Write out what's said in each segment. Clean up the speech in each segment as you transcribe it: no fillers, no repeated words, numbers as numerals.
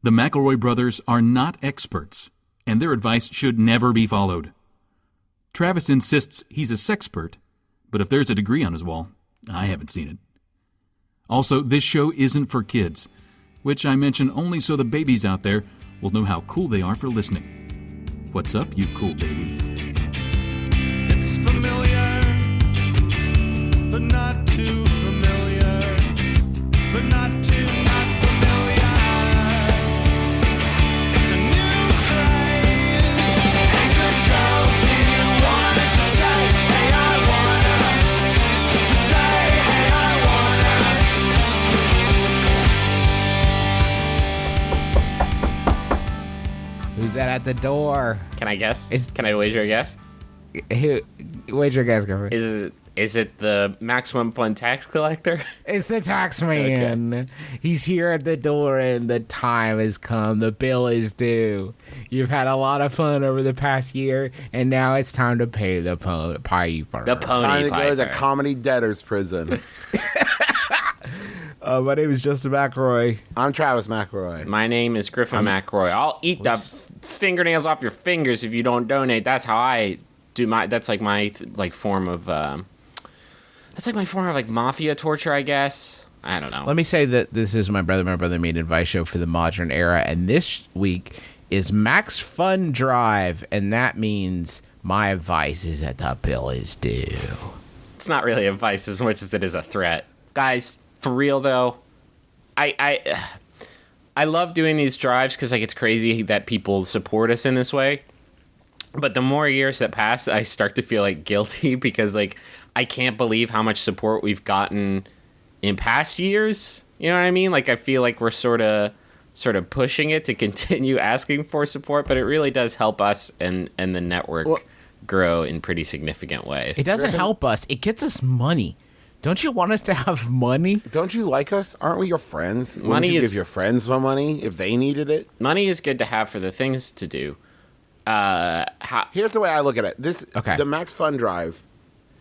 The McElroy brothers are not experts, and their advice should never be followed. Travis insists he's a sexpert, but if there's a degree on his wall, I haven't seen it. Also, this show isn't for kids, which I mention only so the babies out there will know how cool they are for listening. What's up, you cool baby? It's familiar, but not too familiar, but not too not familiar. It's a new craze. Hey, good girls, do you wanna just say, hey, I wanna? Just say, hey, I wanna. Who's that at the door? Can I guess? Can I wager a guess? Where'd your guys go? Is it the Maximum Fun tax collector? It's the Taxman. Okay. He's here at the door, and the time has come. The bill is due. You've had a lot of fun over the past year, and now it's time to pay the piper. The pony time to piper. go to comedy debtors prison. My name is Justin McElroy. I'm Travis McElroy. My name is Griffin McElroy. I'll eat the fingernails off your fingers if you don't donate. That's how I do my. That's like my form of. That's like my form of like mafia torture, I guess. I don't know. Let me say that this is my brother made advice show for the modern era, and this week is MaxFunDrive, and that means my advice is that the bill is due. It's not really advice as much as it is a threat, guys. For real though, I love doing these drives because like it's crazy that people support us in this way. But the more years that pass, I start to feel like guilty because like I can't believe how much support we've gotten in past years. You know what I mean? Like I feel like we're sort of pushing it to continue asking for support, but it really does help us and the network grow in pretty significant ways. It doesn't help us. It gets us money. Don't you want us to have money? Don't you like us? Aren't we your friends? Wouldn't Money you is- give your friends some money if they needed it? Money is good to have for the things to do. Here's the way I look at it. The Max Fund Drive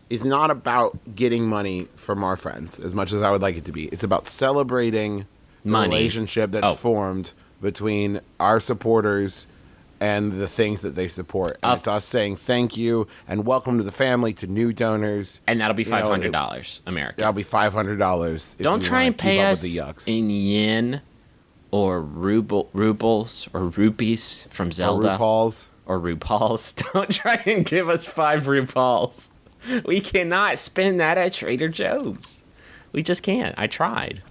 is not about getting money from our friends as much as I would like it to be. It's about celebrating the Money. relationship that's formed between our supporters and the things that they support. And it's us saying thank you and welcome to the family to new donors. And that'll be $500 American. That'll be $500. Don't try and pay us with the yucks. in yen or rubles or rupees from Zelda. Or RuPaul's. Don't try and give us 5 RuPaul's. We cannot spend that at Trader Joe's. We just can't. I tried.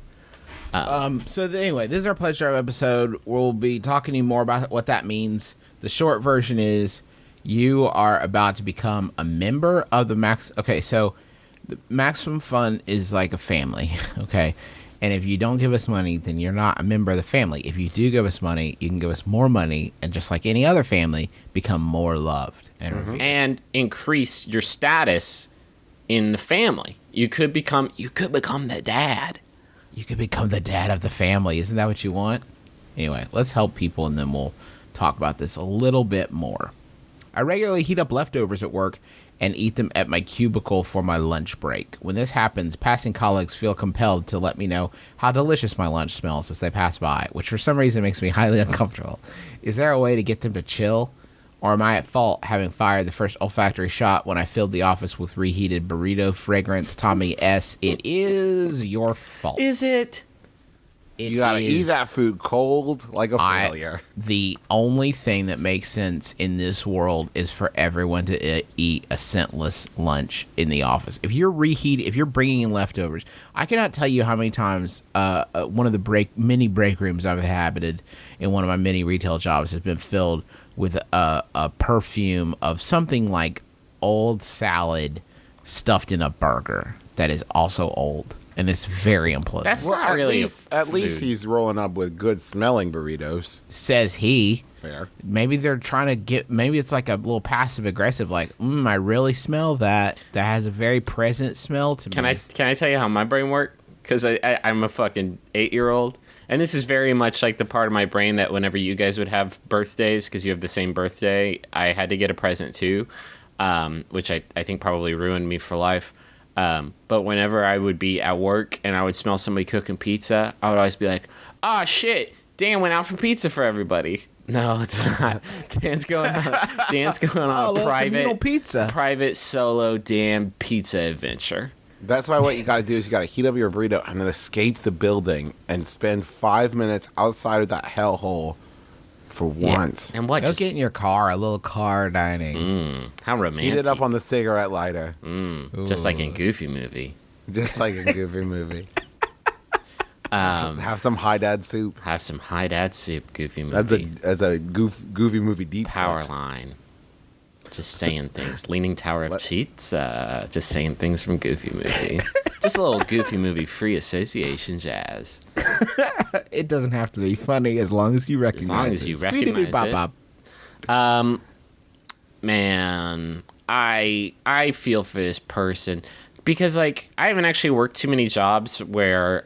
Anyway, this is our Pledge Drive episode. We'll be talking to you more about what that means. The short version is you are about to become a member of the Max. Okay, so the Maximum Fun is like a family, okay? And if you don't give us money, then you're not a member of the family. If you do give us money, you can give us more money, and just like any other family, become more loved and increase your status in the family. You could become the dad. You could become the dad of the family. Isn't that what you want? Anyway, let's help people, and then we'll talk about this a little bit more. I regularly heat up leftovers at work and eat them at my cubicle for my lunch break. When this happens, passing colleagues feel compelled to let me know how delicious my lunch smells as they pass by, which for some reason makes me highly uncomfortable. Is there a way to get them to chill? Or am I at fault having fired the first olfactory shot when I filled the office with reheated burrito fragrance? Tommy S., it is your fault. Is it? You gotta eat that food cold like a failure. The only thing that makes sense in this world is for everyone to eat a scentless lunch in the office. If you're bringing in leftovers, I cannot tell you how many times one of the mini break rooms I've inhabited in one of my many retail jobs has been filled with a perfume of something like old salad stuffed in a burger that is also old. And it's very unpleasant. That's not really at least he's rolling up with good smelling burritos. Says he. Fair. Maybe they're trying to maybe it's like a little passive aggressive, like, I really smell that. That has a very present smell to me. Can I tell you how my brain works? Because I'm a fucking 8-year-old. And this is very much like the part of my brain that whenever you guys would have birthdays, because you have the same birthday, I had to get a present too, which I think probably ruined me for life. But whenever I would be at work and I would smell somebody cooking pizza, I would always be like, "Ah, shit, Dan went out for pizza for everybody. No, it's not. Dan's going on a communal pizza. private solo Dan pizza adventure. That's why what you got to do is you got to heat up your burrito and then escape the building and spend 5 minutes outside of that hellhole for once. And what? Go get in your car, a little car dining. How romantic. Heat it up on the cigarette lighter. Just like in Goofy movie. Just like a Goofy movie. Have some High Dad soup. Have some High Dad soup, Goofy movie. That's a Goofy movie deep Power cut. line. Just saying things. Leaning Tower of Pizza. Just saying things from Goofy movie. Just a little Goofy movie free association jazz. It doesn't have to be funny as long as you recognize it. As long as you recognize it. Man, I feel for this person because like I haven't actually worked too many jobs where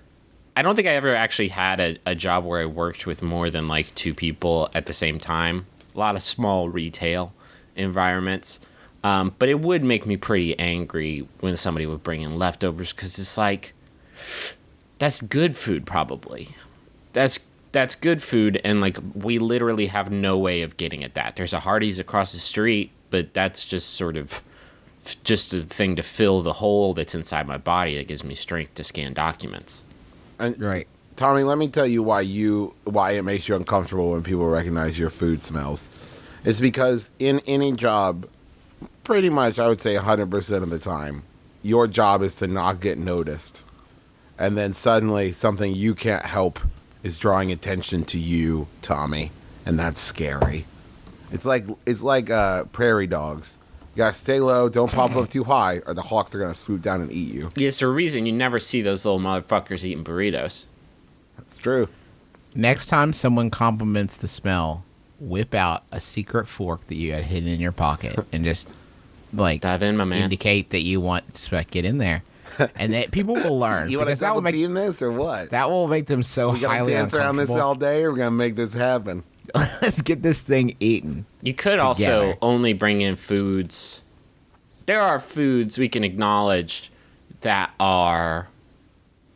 I don't think I ever actually had a job where I worked with more than like 2 people at the same time. A lot of small retail environments. But it would make me pretty angry when somebody would bring in leftovers because it's like, that's good food probably. That's good food, and like we literally have no way of getting at that. There's a Hardee's across the street, but that's just sort of just a thing to fill the hole that's inside my body that gives me strength to scan documents. And Right. Tommy, let me tell you why it makes you uncomfortable when people recognize your food smells. It's because in any job, pretty much I would say 100% of the time, your job is to not get noticed. And then suddenly something you can't help is drawing attention to you, Tommy, and that's scary. It's like prairie dogs. You gotta stay low, don't pop up too high, or the hawks are gonna swoop down and eat you. Yeah, it's a reason you never see those little motherfuckers eating burritos. That's true. Next time someone compliments the smell, whip out a secret fork that you had hidden in your pocket and just like Dive in, my man. indicate that you want to get in there, and that people will learn. You want to because that will double team this or what? that will make them so We gotta highly dance around this uncomfortable. all day, or we're gonna make this happen. Let's get this thing eaten. You could also Together. only bring in foods. There are foods we can acknowledge that are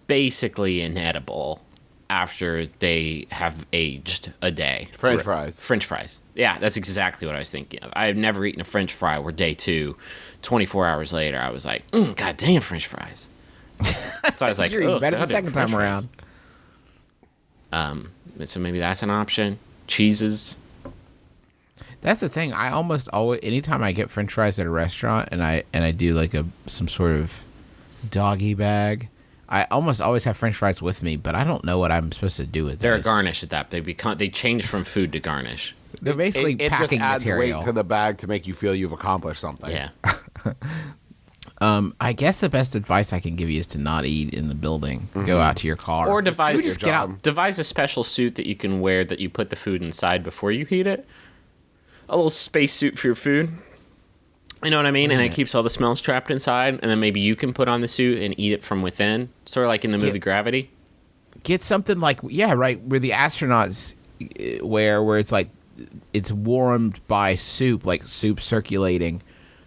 basically inedible after they have aged a day. French fries. French fries. Yeah, that's exactly what I was thinking of. I have never eaten a French fry where day 2, 24 hours later, I was like, God damn French fries. So I was like, You're eating better the goddamn second time French around. fries. So maybe that's an option. Cheeses. That's the thing. I almost always, anytime I get French fries at a restaurant, and I do like some sort of doggy bag, I almost always have French fries with me, but I don't know what I'm supposed to do with They're a those. garnish at that. They change from food to garnish. They're basically It just packing adds material. weight to the bag to make you feel you've accomplished something. Yeah. I guess the best advice I can give you is to not eat in the building. Go out to your car. Or do devise your job. devise a special suit that you can wear that you put the food inside before you heat it. A little space suit for your food. You know what I mean? And it keeps all the smells trapped inside, and then maybe you can put on the suit and eat it from within. Sort of like in the movie Gravity. Get something like, yeah, right, where the astronauts where it's like it's warmed by soup, like soup circulating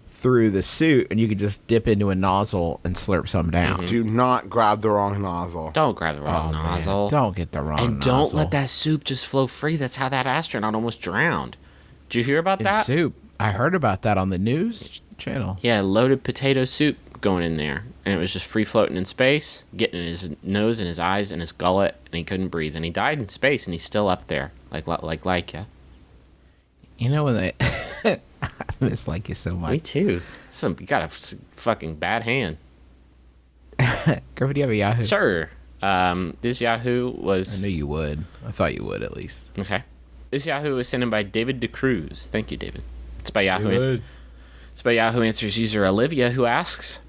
through the suit, and you can just dip into a nozzle and slurp some down. Do not grab the wrong nozzle. Don't grab the wrong Man, nozzle. don't get the wrong and nozzle. don't let that soup just flow free. That's how that astronaut almost drowned. Did you hear about in that? soup. I heard about that on the news channel. Yeah, loaded potato soup going in there. And it was just free floating in space, getting in his nose and his eyes and his gullet, and he couldn't breathe. And he died in space, and he's still up there, like ya. You know when they I miss like you so Me much. too. You got a fucking bad hand. Griffin, do you have a Yahoo? Sure. This Yahoo I was... knew you would. I thought you would at least. Okay. This Yahoo was sent in by David DeCruz. Thank you, David. It's by Yahoo. It's by Yahoo Answers user Olivia, who asks,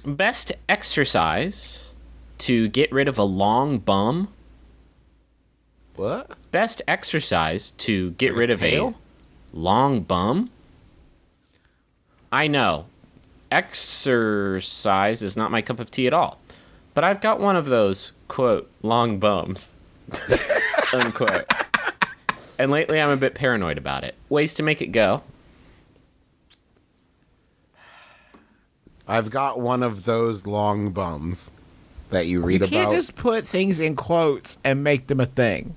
best exercise to get rid of a long bum? What? Best exercise to get Like a rid of tail? a long bum? I know. Exercise is not my cup of tea at all. But I've got one of those, quote, long bums, unquote. And lately I'm a bit paranoid about it. Ways to make it go. I've got one of those long bums. that you read You can't about. just put things in quotes and make them a thing.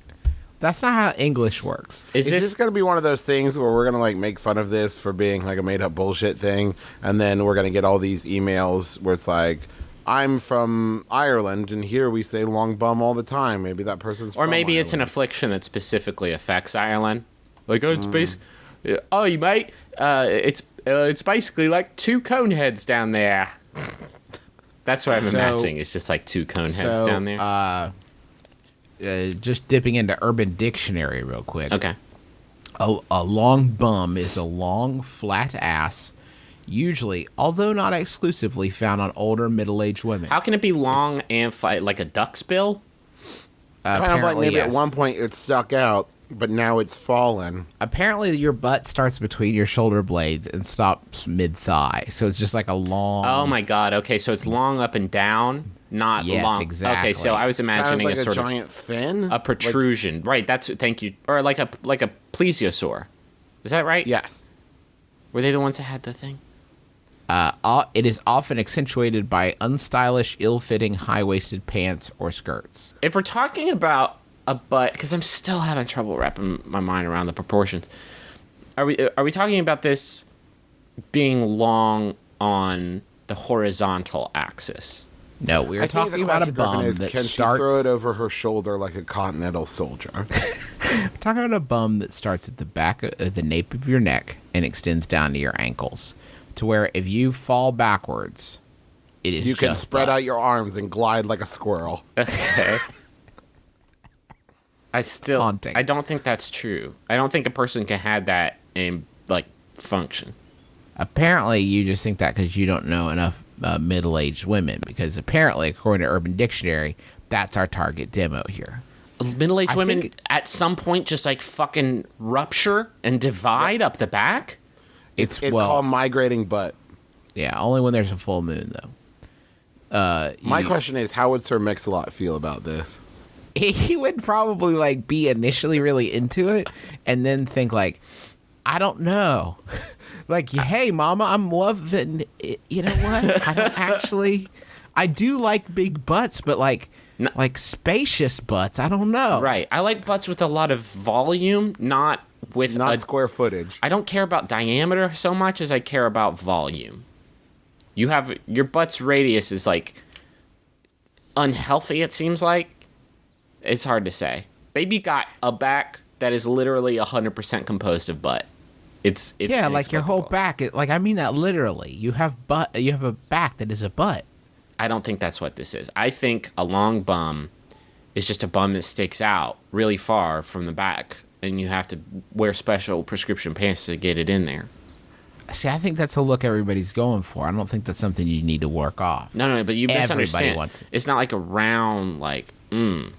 That's not how English works. Is Is this this going to be one of those things where we're going to like make fun of this for being like a made up bullshit thing, and then we're going to get all these emails where it's like, I'm from Ireland and here we say long bum all the time. Maybe that person's or from maybe it's an Ireland. affliction that specifically affects Ireland? Like, oh, it's oh, you mate, it's basically like two cone heads down there. That's what I'm imagining. It's just like two cone heads down there. Just dipping into Urban Dictionary real quick. Okay. A long bum is a long, flat ass, usually, although not exclusively, found on older, middle-aged women. How can it be long and like a duck's bill? Kind of like Apparently, maybe at yes. one point it stuck out, but now it's fallen. Apparently, your butt starts between your shoulder blades and stops mid-thigh, so it's just like a long... Oh my god. Okay, so it's long up and down, not Yes, long. exactly. Okay, so I was Kind of imagining like a a sort giant fin. of a protrusion. Right, that's thank you. Or like a plesiosaur. Is that right? Yes. Were they the ones that had the thing? It is often accentuated by unstylish, ill-fitting, high-waisted pants or skirts. If we're talking about a butt, because I'm still having trouble wrapping my mind around the proportions. Are we talking about this being long on the horizontal axis? No, we are I think talking the about a question, Griffin, bum is, that can starts... she throw it over her shoulder like a continental soldier? Talking about a bum that starts at the back of the nape of your neck and extends down to your ankles, to where if you fall backwards, it is You can just spread butt. out your arms and glide like a squirrel. Okay. Haunting. I don't think that's true. I don't think a person can have that and like function. Apparently, you just think that because you don't know enough middle-aged women, because apparently, according to Urban Dictionary, that's our target demo here. Middle-aged I women think- at some point just like fucking rupture and divide up the back. It's It's called migrating butt. yeah, only when there's a full moon, though. My question is, how would Sir Mix-a-Lot feel about this? He would probably like be initially really into it and then think like, I don't know. Like, hey mama, I'm loving it. You know what? I don't actually, I do like big butts, but like spacious butts, I don't know. Right. I like butts with a lot of volume, not with Not square footage. I don't care about diameter so much as I care about volume. You have your butt's radius is like unhealthy, it seems like. It's hard to say. Baby got a back that is literally 100% composed of butt. It's Yeah, like your whole inexplicable. back. Like I mean that literally. You have a back that is a butt. I don't think that's what this is. I think a long bum is just a bum that sticks out really far from the back, and you have to wear special prescription pants to get it in there. See, I think that's a look everybody's going for. I don't think that's something you need to work off. No, but you Everybody misunderstand. wants it. It's not like a round, like, round,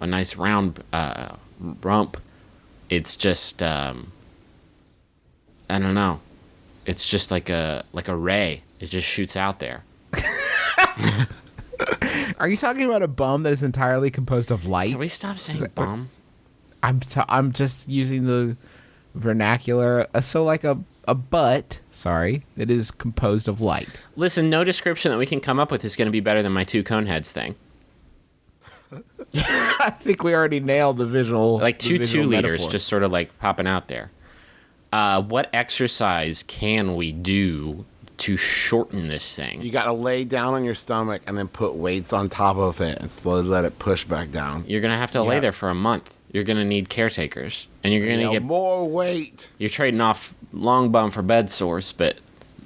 a nice round rump. It's just, I don't know. It's just like a ray. It just shoots out there. Are you talking about a bum that is entirely composed of light? Can we stop saying bum? I'm just using the vernacular. So like a butt, sorry, that is composed of light. Listen, no description that we can come up with is going to be better than my two cone heads thing. I think we already nailed the visual. Like the two visual liters metaphor. just sort of like popping out there. What exercise can we do to shorten this thing? You got to lay down on your stomach and then put weights on top of it and slowly let it push back down. You're going to have to lay there for a month. You're going to need caretakers. And you're going to get... more weight. You're trading off long bum for bed sores, but...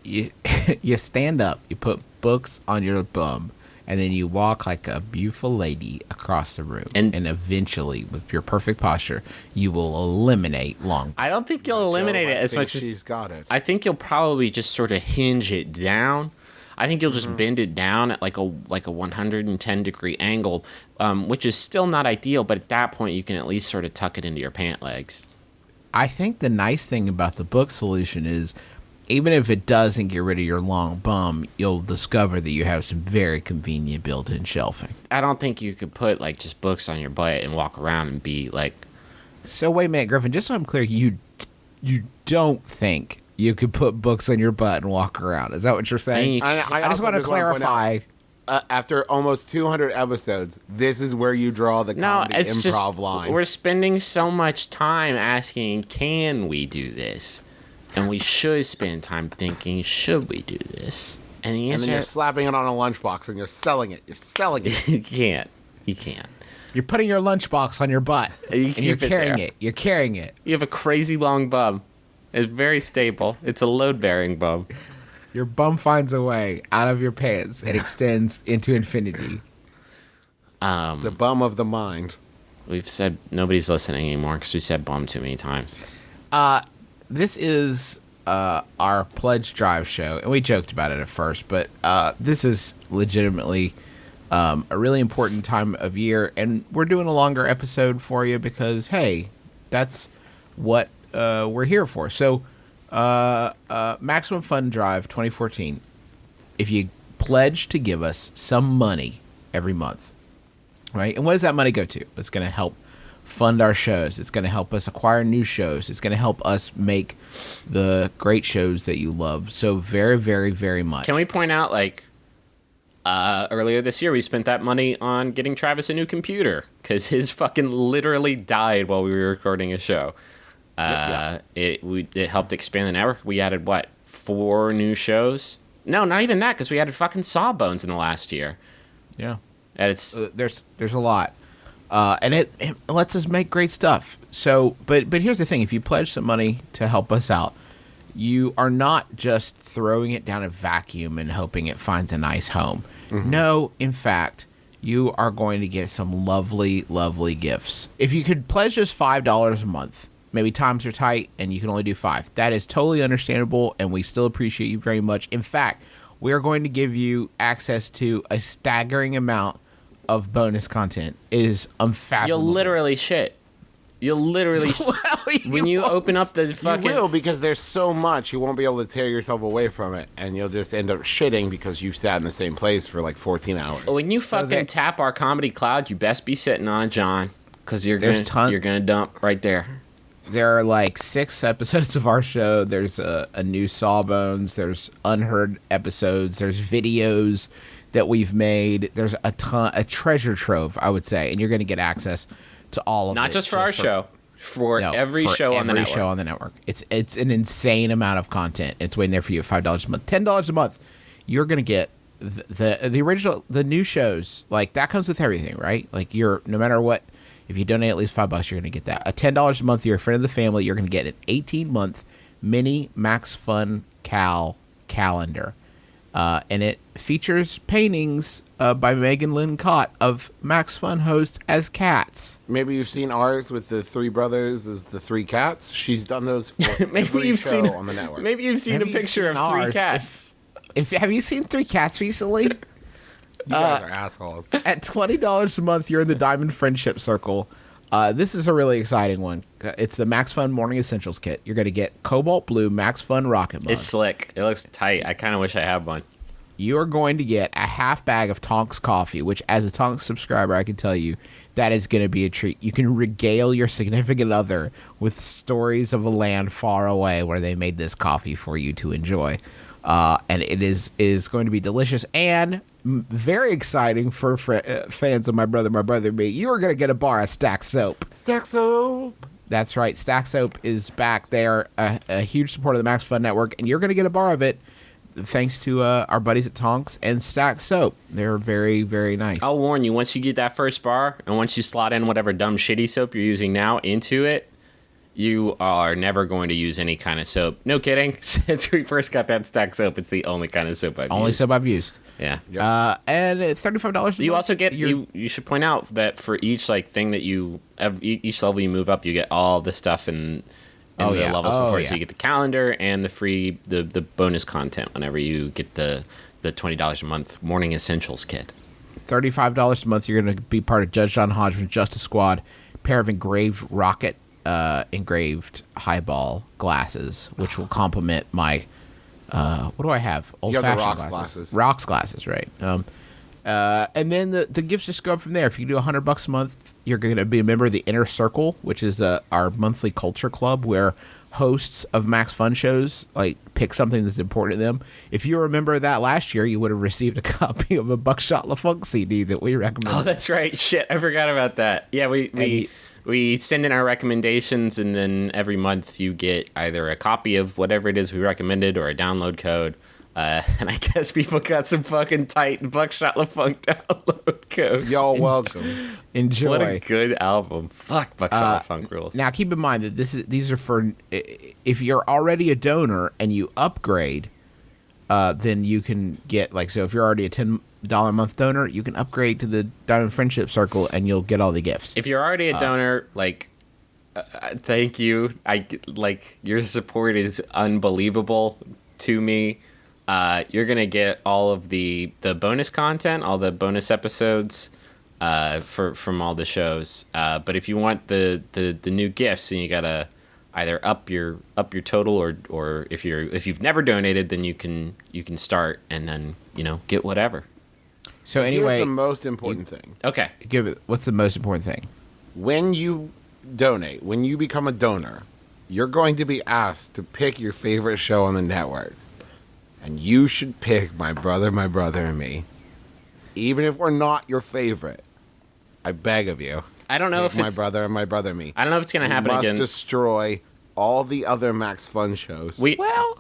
You stand up, you put books on your bum, and then you walk like a beautiful lady across the room. And- And eventually, with your perfect posture, you will eliminate long. I don't think you'll eliminate Joe, it I as think much she's as... got it. I think you'll probably just sort of hinge it down. I think you'll just bend it down at like a 110 degree angle, which is still not ideal, but at that point you can at least sort of tuck it into your pant legs. I think the nice thing about the book solution is, even if it doesn't get rid of your long bum, you'll discover that you have some very convenient built-in shelving. I don't think you could put like just books on your butt and walk around and be like, So wait a minute, Griffin, just so I'm clear, you don't think you could put books on your butt and walk around. Is that what you're saying? I I just also want to wanna point clarify. out, after almost 200 episodes, this is where you draw the No, comedy it's improv just line. we're spending so much time asking, can we do this? And we should spend time thinking, should we do this? And the And then answer you're slapping it on a lunchbox and you're selling it. You're selling it. you can't. You can't. You're putting your lunchbox on your butt, You and you're keep it carrying there. it. You're carrying it. You have a crazy long bum. It's very stable. It's a load-bearing bum. Your bum finds a way out of your pants and extends into infinity. The bum of the mind. We've said nobody's listening anymore because we said bum too many times. This is our pledge drive show, and we joked about it at first, but this is legitimately a really important time of year, and we're doing a longer episode for you because, hey, that's what we're here for. So, Maximum Fun Drive 2014, if you pledge to give us some money every month, right? And what does that money go to? It's going to help fund our shows. It's going to help us acquire new shows. It's going to help us make the great shows that you love so very, very, very much. Can we point out, like, earlier this year we spent that money on getting Travis a new computer because his fucking literally died while we were recording a show. It helped expand the network. We added, 4 new shows? No, not even that, because we added fucking Sawbones in the last year. Yeah. And it's There's a lot. And it lets us make great stuff. So, but here's the thing: if you pledge some money to help us out, you are not just throwing it down a vacuum and hoping it finds a nice home. No, in fact, you are going to get some lovely, lovely gifts. If you could pledge us $5 a month, maybe times are tight and you can only do 5. That is totally understandable, and we still appreciate you very much. In fact, we are going to give you access to a staggering amount of bonus content. It is unfathomable. You'll literally shit. You'll literally when you open up the fucking... You will, because there's so much, you won't be able to tear yourself away from it, and you'll just end up shitting because you sat in the same place for like 14 hours. When you fucking tap our comedy cloud, you best be sitting on it, John, because you're There's gonna dump right there. There are like 6 episodes of our show. There's a new Sawbones. There's unheard episodes. There's videos that we've made. There's a treasure trove, I would say, and you're going to get access to all of it. Not just for our show, for every show on the network. Every show on the network. It's an insane amount of content. It's waiting there for you at $5 a month, $10 a month. You're going to get the original, the new shows. Like that comes with everything, right? Like no matter what. If you donate at least $5, you're going to get that. $10 a month, you're a friend of the family. You're going to get an 18-month mini Max Fun calendar. And it features paintings by Megan Lynn Cott of Max Fun hosts as cats. Maybe you've seen ours with the 3 brothers as the 3 cats. She's done those for every show on the network. Maybe you've seen a picture of 3 cats. Have you seen 3 cats recently? You guys are assholes. At $20 a month, you're in the Diamond Friendship Circle. This is a really exciting one. It's the Max Fun Morning Essentials Kit. You're going to get Cobalt Blue Max Fun Rocket Mug. It's slick. It looks tight. I kind of wish I had one. You are going to get a half bag of Tonks coffee, which as a Tonks subscriber, I can tell you, that is going to be a treat. You can regale your significant other with stories of a land far away where they made this coffee for you to enjoy. And it is going to be delicious and very exciting for fans of My Brother, Me. You are going to get a bar of Stack Soap. Stack Soap. That's right. Stack Soap is back. They are a huge supporter of the Max Fun Network, and you're going to get a bar of it thanks to our buddies at Tonks and Stack Soap. They're very, very nice. I'll warn you, once you get that first bar, and once you slot in whatever dumb shitty soap you're using now into it, you are never going to use any kind of soap. No kidding. Since we first got that Stack Soap, it's the only kind of soap I've used. Only soap I've used. Yeah. And at $35 You also get you should point out that for each thing that each level you move up, you get all the stuff in the levels before it. So you get the calendar and the free the bonus content whenever you get the $20 a month Morning Essentials kit. $35 a month, you're going to be part of Judge John Hodgman's Justice Squad, pair of engraved highball glasses, which will complement my what do I have? Old-fashioned Rocks glasses. Rocks glasses, right? And then the gifts just go up from there. If you do $100 a month, you're going to be a member of the Inner Circle, which is our monthly culture club where hosts of Max Fun shows like pick something that's important to them. If you remember that last year, you would have received a copy of a Buckshot LaFunk CD that we recommend. Oh, that's right. Shit, I forgot about that. Yeah, we send in our recommendations, and then every month you get either a copy of whatever it is we recommended or a download code. And I guess people got some fucking tight Buckshot LaFunk download codes. Y'all welcome. Enjoy. What a good album. Fuck, Buckshot LaFunk rules. Now, keep in mind that these are for if you're already a donor and you upgrade, then you can get so if you're already a $10 a month donor, you can upgrade to the Diamond Friendship Circle and you'll get all the gifts. If you're already a donor, thank you. Your support is unbelievable to me. You're gonna get all of the bonus content, all the bonus episodes from all the shows. But if you want the new gifts, then you gotta either up your total or if you've never donated, then you can start and then get whatever. So anyway, here's the most important thing. Okay. What's the most important thing? When you donate, when you become a donor, you're going to be asked to pick your favorite show on the network. And you should pick My Brother, and Me. Even if we're not your favorite, I beg of you. I don't know pick if it's My Brother, and Me. I don't know if it's gonna happen must again. destroy all the other Max Fun shows. Well,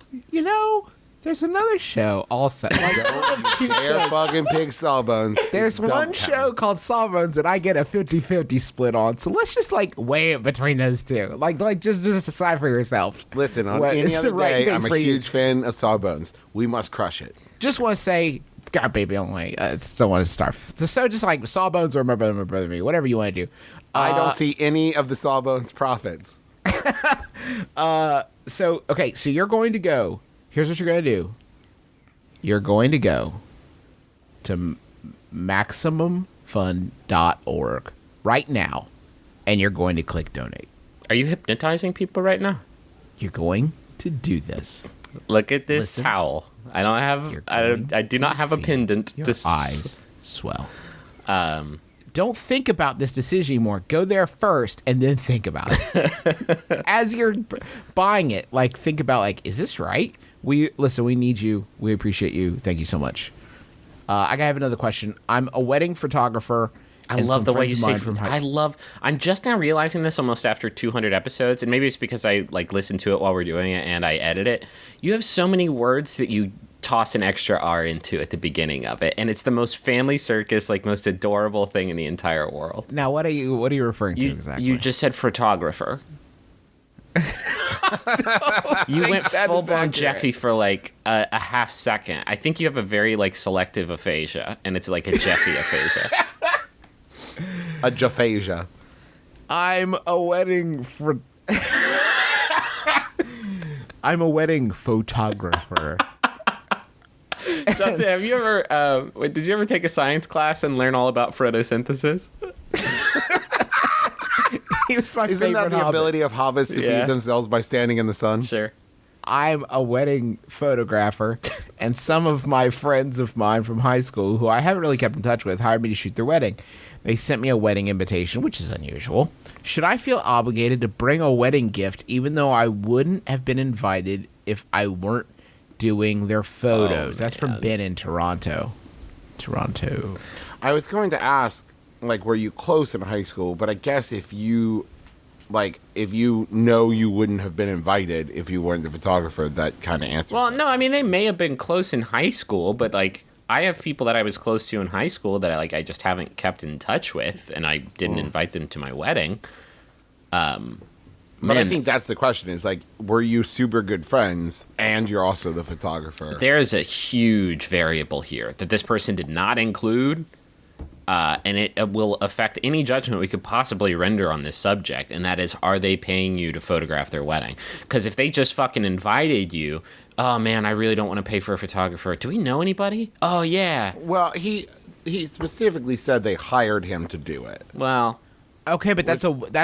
there's another show also. Don't you dare fucking pick Sawbones. There's It don't one count. show called Sawbones that I get a 50-50 split on. So let's just weigh it between those two. Just decide for yourself. Listen, on What any is other the right day, thing I'm a for you. huge fan of Sawbones. We must crush it. Just want to say, God, baby, only. Still want to start. So just Sawbones or My Brother, Me, whatever you want to do. I don't see any of the Sawbones profits. So you're going to go. Here's what you're going to do. You're going to go to MaximumFun.org right now, and you're going to click donate. Are you hypnotizing people right now? You're going to do this. Look at this Listen. towel. I don't have. I do not have a Feel pendant. Your to eyes swell. Don't think about this decision anymore. Go there first and then think about it. As you're buying it, think about is this right? We need you. We appreciate you. Thank you so much. I have another question. I'm a wedding photographer. I and love some the way friends you of say. mine from high- I'm just now realizing this almost after 200 episodes, and maybe it's because I listen to it while we're doing it and I edit it. You have so many words that you toss an extra R into at the beginning of it, and it's the most family circus, most adorable thing in the entire world. Now, what are you referring to exactly? You just said photographer. You went that full is blown accurate. Jeffy for a half second. I think you have a very selective aphasia, and it's a Jeffy aphasia. A Japhasia. I'm a wedding I'm a wedding photographer. Justin, have you ever? Did you ever take a science class and learn all about photosynthesis? He was my Isn't favorite that the hobbit. ability of hobbits to Yeah. feed themselves by standing in the sun? Sure. I'm a wedding photographer, and some of my friends of mine from high school, who I haven't really kept in touch with, hired me to shoot their wedding. They sent me a wedding invitation, which is unusual. Should I feel obligated to bring a wedding gift, even though I wouldn't have been invited if I weren't doing their photos? That's from Ben in Toronto. I was going to ask, were you close in high school? But I guess if you you wouldn't have been invited if you weren't the photographer, that kind of answers. Well, that. no, I mean they may have been close in high school, but I have people that I was close to in high school that I just haven't kept in touch with, and I didn't invite them to my wedding. But I think that's the question: is were you super good friends, and you're also the photographer? There is a huge variable here that this person did not include, and it will affect any judgment we could possibly render on this subject, and that is, are they paying you to photograph their wedding? Because if they just fucking invited you, oh man, I really don't want to pay for a photographer. Do we know anybody? Oh yeah. Well, he specifically said they hired him to do it. Well, Okay, but that's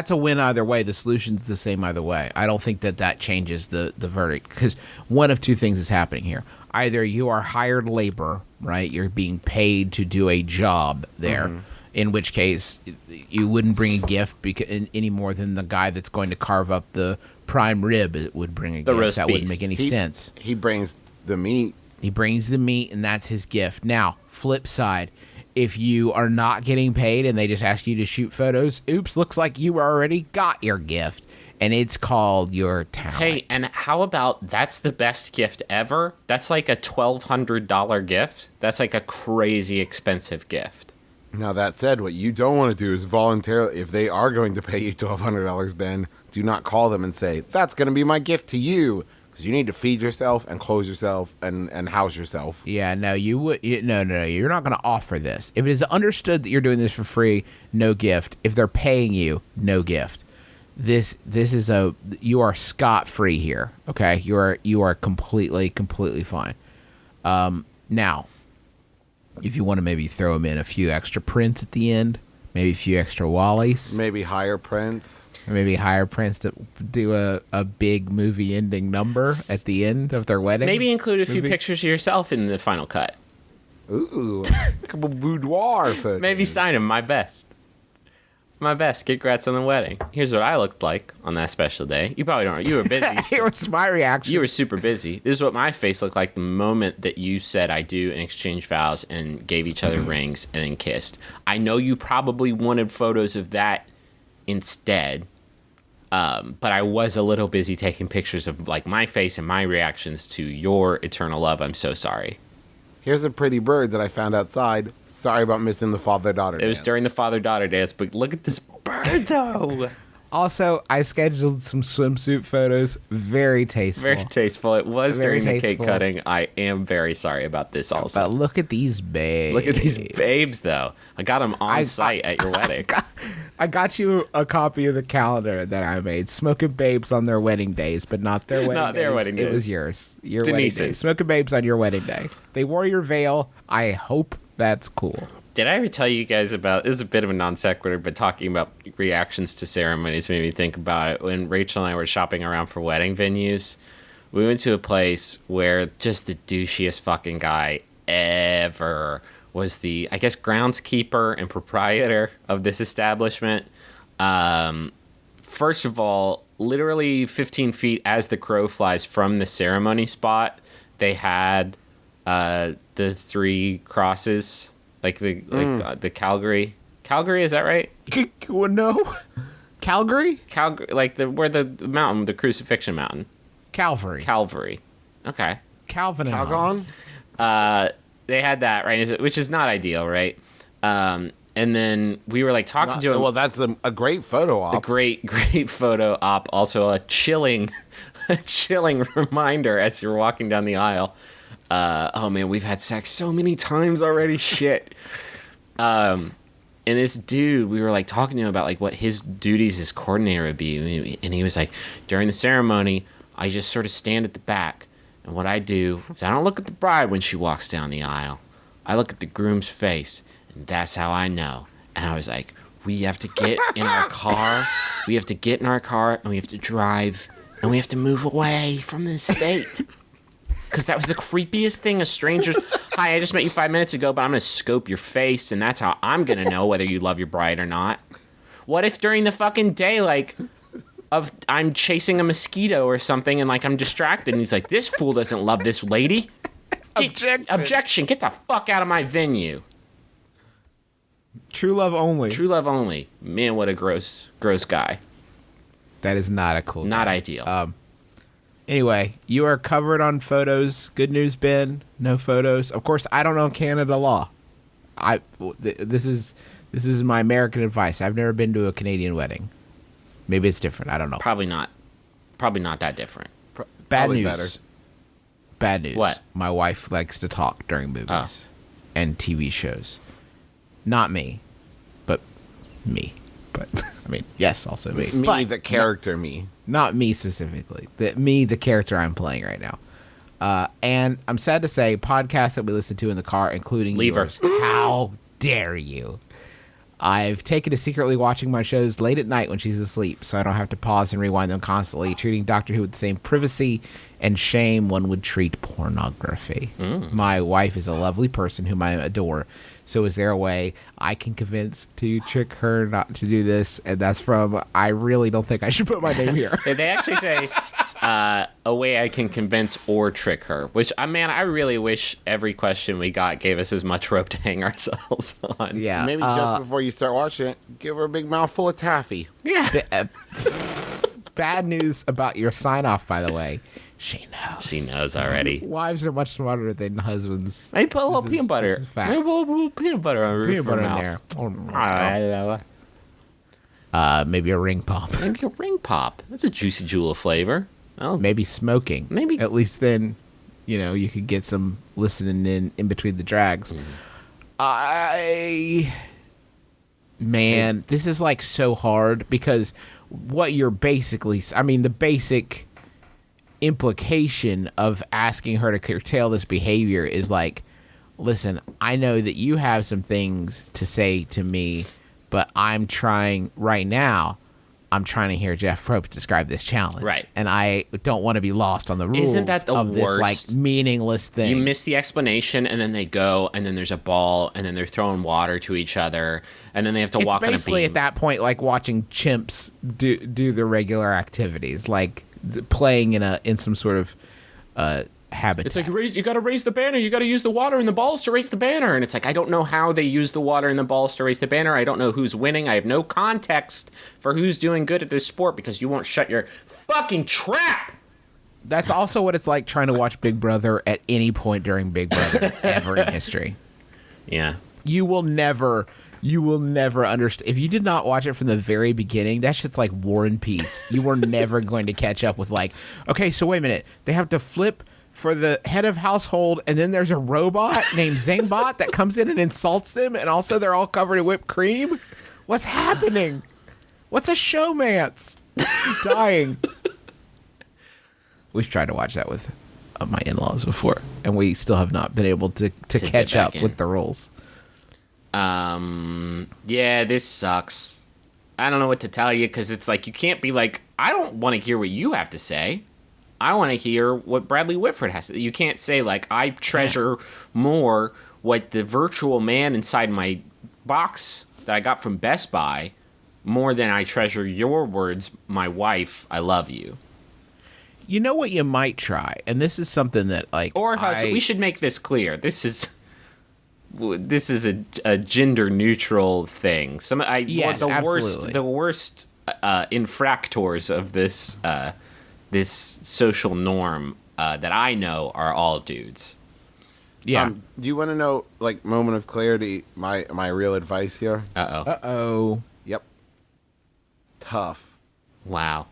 a win either way. The solution's the same either way. I don't think that changes the verdict, because one of two things is happening here. Either you are hired labor, right? You're being paid to do a job there. In which case, you wouldn't bring a gift any more than the guy that's going to carve up the prime rib would bring a gift. roast That wouldn't beef. make any sense. He brings the meat. He brings the meat, and that's his gift. Now, flip side, if you are not getting paid and they just ask you to shoot photos, oops, looks like you already got your gift, and it's called your talent. Hey, and how about that's the best gift ever? That's like a $1,200 gift. That's like a crazy expensive gift. Now, that said, what you don't want to do is voluntarily, if they are going to pay you $1,200, Ben, do not call them and say, that's going to be my gift to you. Because you need to feed yourself and clothe yourself and house yourself. Yeah, no, no, you're not going to offer this. If it is understood that you're doing this for free, no gift. If they're paying you, no gift. This is you are scot-free here, okay? You are completely fine. Now, if you want to maybe throw them in a few extra prints at the end, maybe a few extra wallies, Maybe hire prints. or maybe hire prints to do a big movie ending number at the end of their wedding. Maybe include a few Movie? pictures of yourself in the final cut. Ooh, a couple boudoir photos. Maybe sign him my best. My best. Congrats on the wedding. Here's what I looked like on that special day. You probably don't. You were busy. Here was my reaction. You were super busy. This is what my face looked like the moment that you said I do and exchanged vows and gave each other rings and then kissed. I know you probably wanted photos of that instead, but I was a little busy taking pictures of like my face and my reactions to your eternal love. I'm so sorry. Here's a pretty bird that I found outside. Sorry about missing the father-daughter It was during the father-daughter dance, but look at this bird though. Also, I scheduled some swimsuit photos. Very tasteful. Very tasteful. It was Very during the cake tasteful. cutting. I am very sorry about this also. But look at these babes. Look at these babes, though. I got them on site at your wedding. I got you a copy of the calendar that I made. Smoking babes on their wedding days, but not their wedding Not days. their wedding It days. was yours. Your wedding day. Denise's. Smoking babes on your wedding day. They wore your veil. I hope that's cool. Did I ever tell you guys about, this is a bit of a non sequitur, but talking about reactions to ceremonies made me think about it. When Rachel and I were shopping around for wedding venues, we went to a place where just the douchiest fucking guy ever was the, I guess, groundskeeper and proprietor of this establishment. First of all, literally 15 feet as the crow flies from the ceremony spot, they had the three crosses, like the Calgary. Calgary, is that right? No. Calgary? Calgary, like where the mountain, the crucifixion mountain. Calvary. Calvary. Okay. Calvin and Calgon? Hobbes. They had that, right? Which is not ideal, right? And then we were like talking to him. Well, that's a great photo A op. great op. Also a chilling reminder as you're walking down the aisle. Oh man, we've had sex so many times already. Shit. And this dude, we were like talking to him about like what his duties as coordinator would be, and he was like, during the ceremony, I just sort of stand at the back, and what I do is I don't look at the bride when she walks down the aisle. I look at the groom's face, and that's how I know. And I was like, we have to get in our car. We have to get in our car, and we have to drive, and we have to move away from this state. Because that was the creepiest thing. A stranger, hi, I just met you 5 minutes ago, but I'm going to scope your face, and that's how I'm going to know whether you love your bride or not. What if during the fucking day, like, I'm chasing a mosquito or something, and, like, I'm distracted, and he's like, this fool doesn't love this lady. Objection. Get the fuck out of my venue. True love only. True love only. Man, what a gross guy. That is not a cool Not guy. ideal. Anyway, you are covered on photos. Good news, Ben. No photos. Of course, I don't know Canada law. This is my American advice. I've never been to a Canadian wedding. Maybe it's different. I don't know. Probably not that different. Bad probably news. better. Bad news. What? My wife likes to talk during movies Oh. and TV shows. Not me, but me. But I mean, yes, also me. Me, But the character me. not me specifically. The character I'm playing right now. And I'm sad to say, podcasts that we listen to in the car, including Leave her. yours. How dare you? I've taken to secretly watching my shows late at night when she's asleep, so I don't have to pause and rewind them constantly, treating Doctor Who with the same privacy and shame one would treat pornography. My wife is a lovely person whom I adore. So is there a way I can convince to trick her not to do this? And that's from, I really don't think I should put my name here. They actually say a way I can convince or trick her, which, man, I really wish every question we got gave us as much rope to hang ourselves on. Yeah. Maybe just before you start watching it, give her a big mouthful of taffy. Yeah. Bad news about your sign off, by the way. She knows. She knows already. Wives are much smarter than husbands. I put a little This peanut is- butter. this is fact. Maybe a little peanut butter on the roof Peanut of her butter in mouth. there. Maybe a ring pop. Maybe a ring pop. That's a juicy jewel of flavor. Oh, Maybe smoking. Maybe. At least then, you could get some listening in between the drags. Man, this is like so hard because what you're basically, the basic implication of asking her to curtail this behavior is like, listen, I know that you have some things to say to me, but I'm trying to hear Jeff Probst describe this challenge. Right. And I don't want to be lost on the rules Isn't that the of this worst? like meaningless thing. you miss the explanation, and then they go, and then there's a ball, and then they're throwing water to each other, and then they have to It's walk on a basically beam. at that point like watching chimps do the regular activities, like playing in some sort of habitat. It's like, you got to raise the banner. You got to use the water and the balls to raise the banner. And it's like, I don't know how they use the water and the balls to raise the banner. I don't know who's winning. I have no context for who's doing good at this sport because you won't shut your fucking trap. That's also what it's like trying to watch Big Brother at any point during Big Brother ever in history. Yeah. You will never understand. If you did not watch it from the very beginning, that shit's like War and Peace. You were never going to catch up with like, okay, so wait a minute. They have to flip for the head of household, and then there's a robot named Zangbot that comes in and insults them, and also they're all covered in whipped cream. What's happening? What's a showmance? Dying. We've tried to watch that with my in-laws before, and we still have not been able to catch back up in. with the rules. Yeah, this sucks. I don't know what to tell you because it's like you can't be like, I don't want to hear what you have to say. I want to hear what Bradley Whitford has to say. You can't say, like, I treasure more what the virtual man inside my box that I got from Best Buy more than I treasure your words, my wife, I love you. You know what you might try, and this is something that like We should make this clear. This is a gender neutral thing. Yes, absolutely. The worst infractors of this this social norm that I know are all dudes. Yeah. Do you want to know, like, moment of clarity, my real advice here? Uh-oh. Yep. Tough. Wow.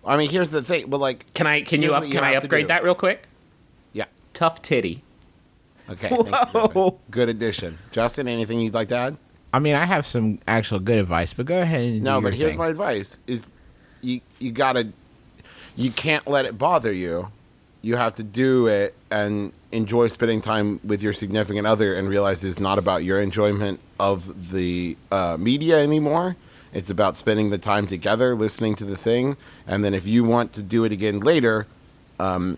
I mean, here's the thing, but like, Can I have to upgrade do. that real quick? Yeah. Tough titty. Okay. Thank you, Griffin. Good addition. Justin, anything you'd like to add? I mean, I have some actual good advice, but go ahead and No, do but your here's thing. my advice: is you can't let it bother you. You have to do it and enjoy spending time with your significant other, and realize it's not about your enjoyment of the media anymore. It's about spending the time together, listening to the thing, and then if you want to do it again later,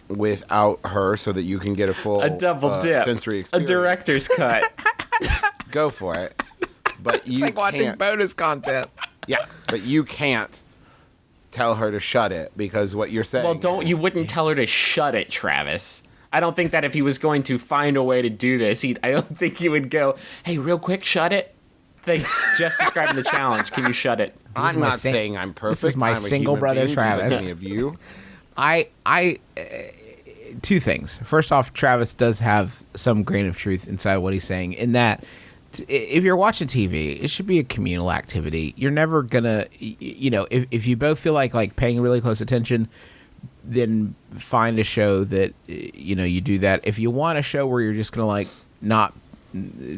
without her, so that you can get a full sensory experience, a director's cut. go for it. But you It's like watching can't. bonus content. Yeah, but you can't tell her to shut it, because what you're saying. Well, is- you wouldn't tell her to shut it, Travis. I don't think that if he was going to find a way to do this, I don't think he would go, hey, real quick, shut it. Thanks. Just describing the challenge. Can you shut it? I'm my not sing- saying I'm perfect. this is my I'm a single human brother, being, just like Travis. any of you. Two things. First off, Travis does have some grain of truth inside what he's saying, in that if you're watching TV, it should be a communal activity. You're never gonna, if you both feel like paying really close attention, then find a show that, you do that. If you want a show where you're just gonna like not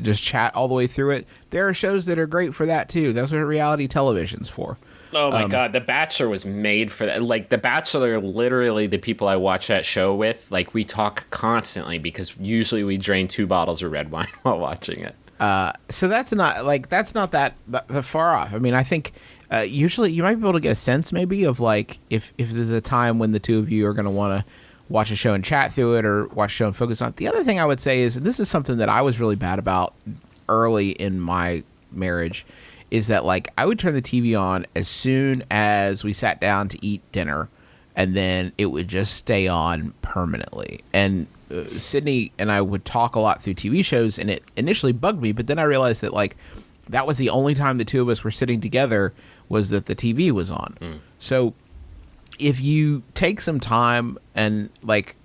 just chat all the way through it, there are shows that are great for that too. That's what reality television's for. Oh my God, The Bachelor was made for that. Like, The Bachelor, literally the people I watch that show with, like, we talk constantly because usually we drain 2 bottles of red wine while watching it. So that's not that far off. I mean, I think usually you might be able to get a sense maybe of like if there's a time when the two of you are going to want to watch a show and chat through it or watch a show and focus on it. The other thing I would say is, and this is something that I was really bad about early in my marriage, is that like I would turn the TV on as soon as we sat down to eat dinner, and then it would just stay on permanently. And Sydney and I would talk a lot through TV shows, and it initially bugged me, but then I realized that like that was the only time the two of us were sitting together, was that the TV was on. So if you take some time and like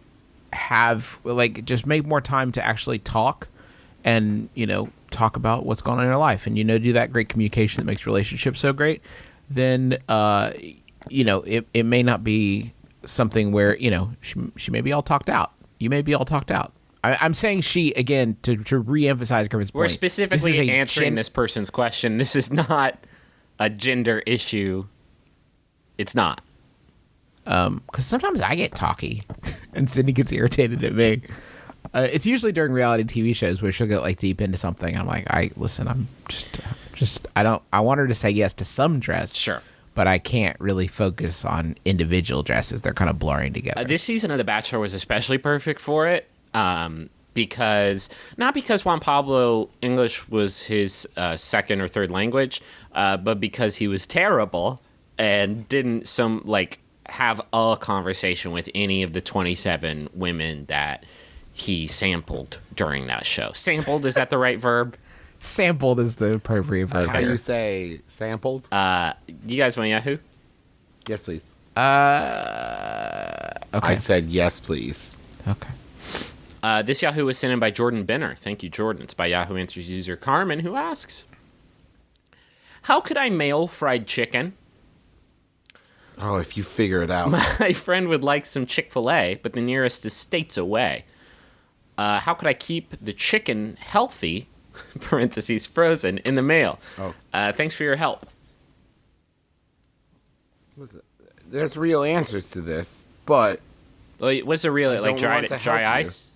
have like just make more time to actually talk and, you know, talk about what's going on in your life, and, you know, do that great communication that makes relationships so great, then, you know, it may not be something where, you know, she may be all talked out. You may be all talked out. I'm saying she, again, to re-emphasize Griffin's point. We're specifically answering this person's question. This is not a gender issue. It's not. Because sometimes I get talky and Sydney gets irritated at me. It's usually during reality TV shows where she'll get like deep into something. I'm like, I'm just, I want her to say yes to some dress. Sure. But I can't really focus on individual dresses. They're kind of blurring together. This season of The Bachelor was especially perfect for it. Because Juan Pablo English was his second or third language, but because he was terrible and didn't have a conversation with any of the 27 women that he sampled during that show. Sampled, is that the right verb? Sampled is the appropriate verb. How do you say sampled? You guys want Yahoo? Yes, please. Okay. I said yes, please. Okay. This Yahoo was sent in by Jordan Benner. Thank you, Jordan. It's by Yahoo Answers user Carmen, who asks, how could I mail fried chicken? Oh, if you figure it out. My friend would like some Chick-fil-A, but the nearest is states away. How could I keep the chicken healthy, parentheses, frozen, in the mail? Oh. Thanks for your help. Listen, there's real answers to this, but What's the real, like don't want to dry help ice?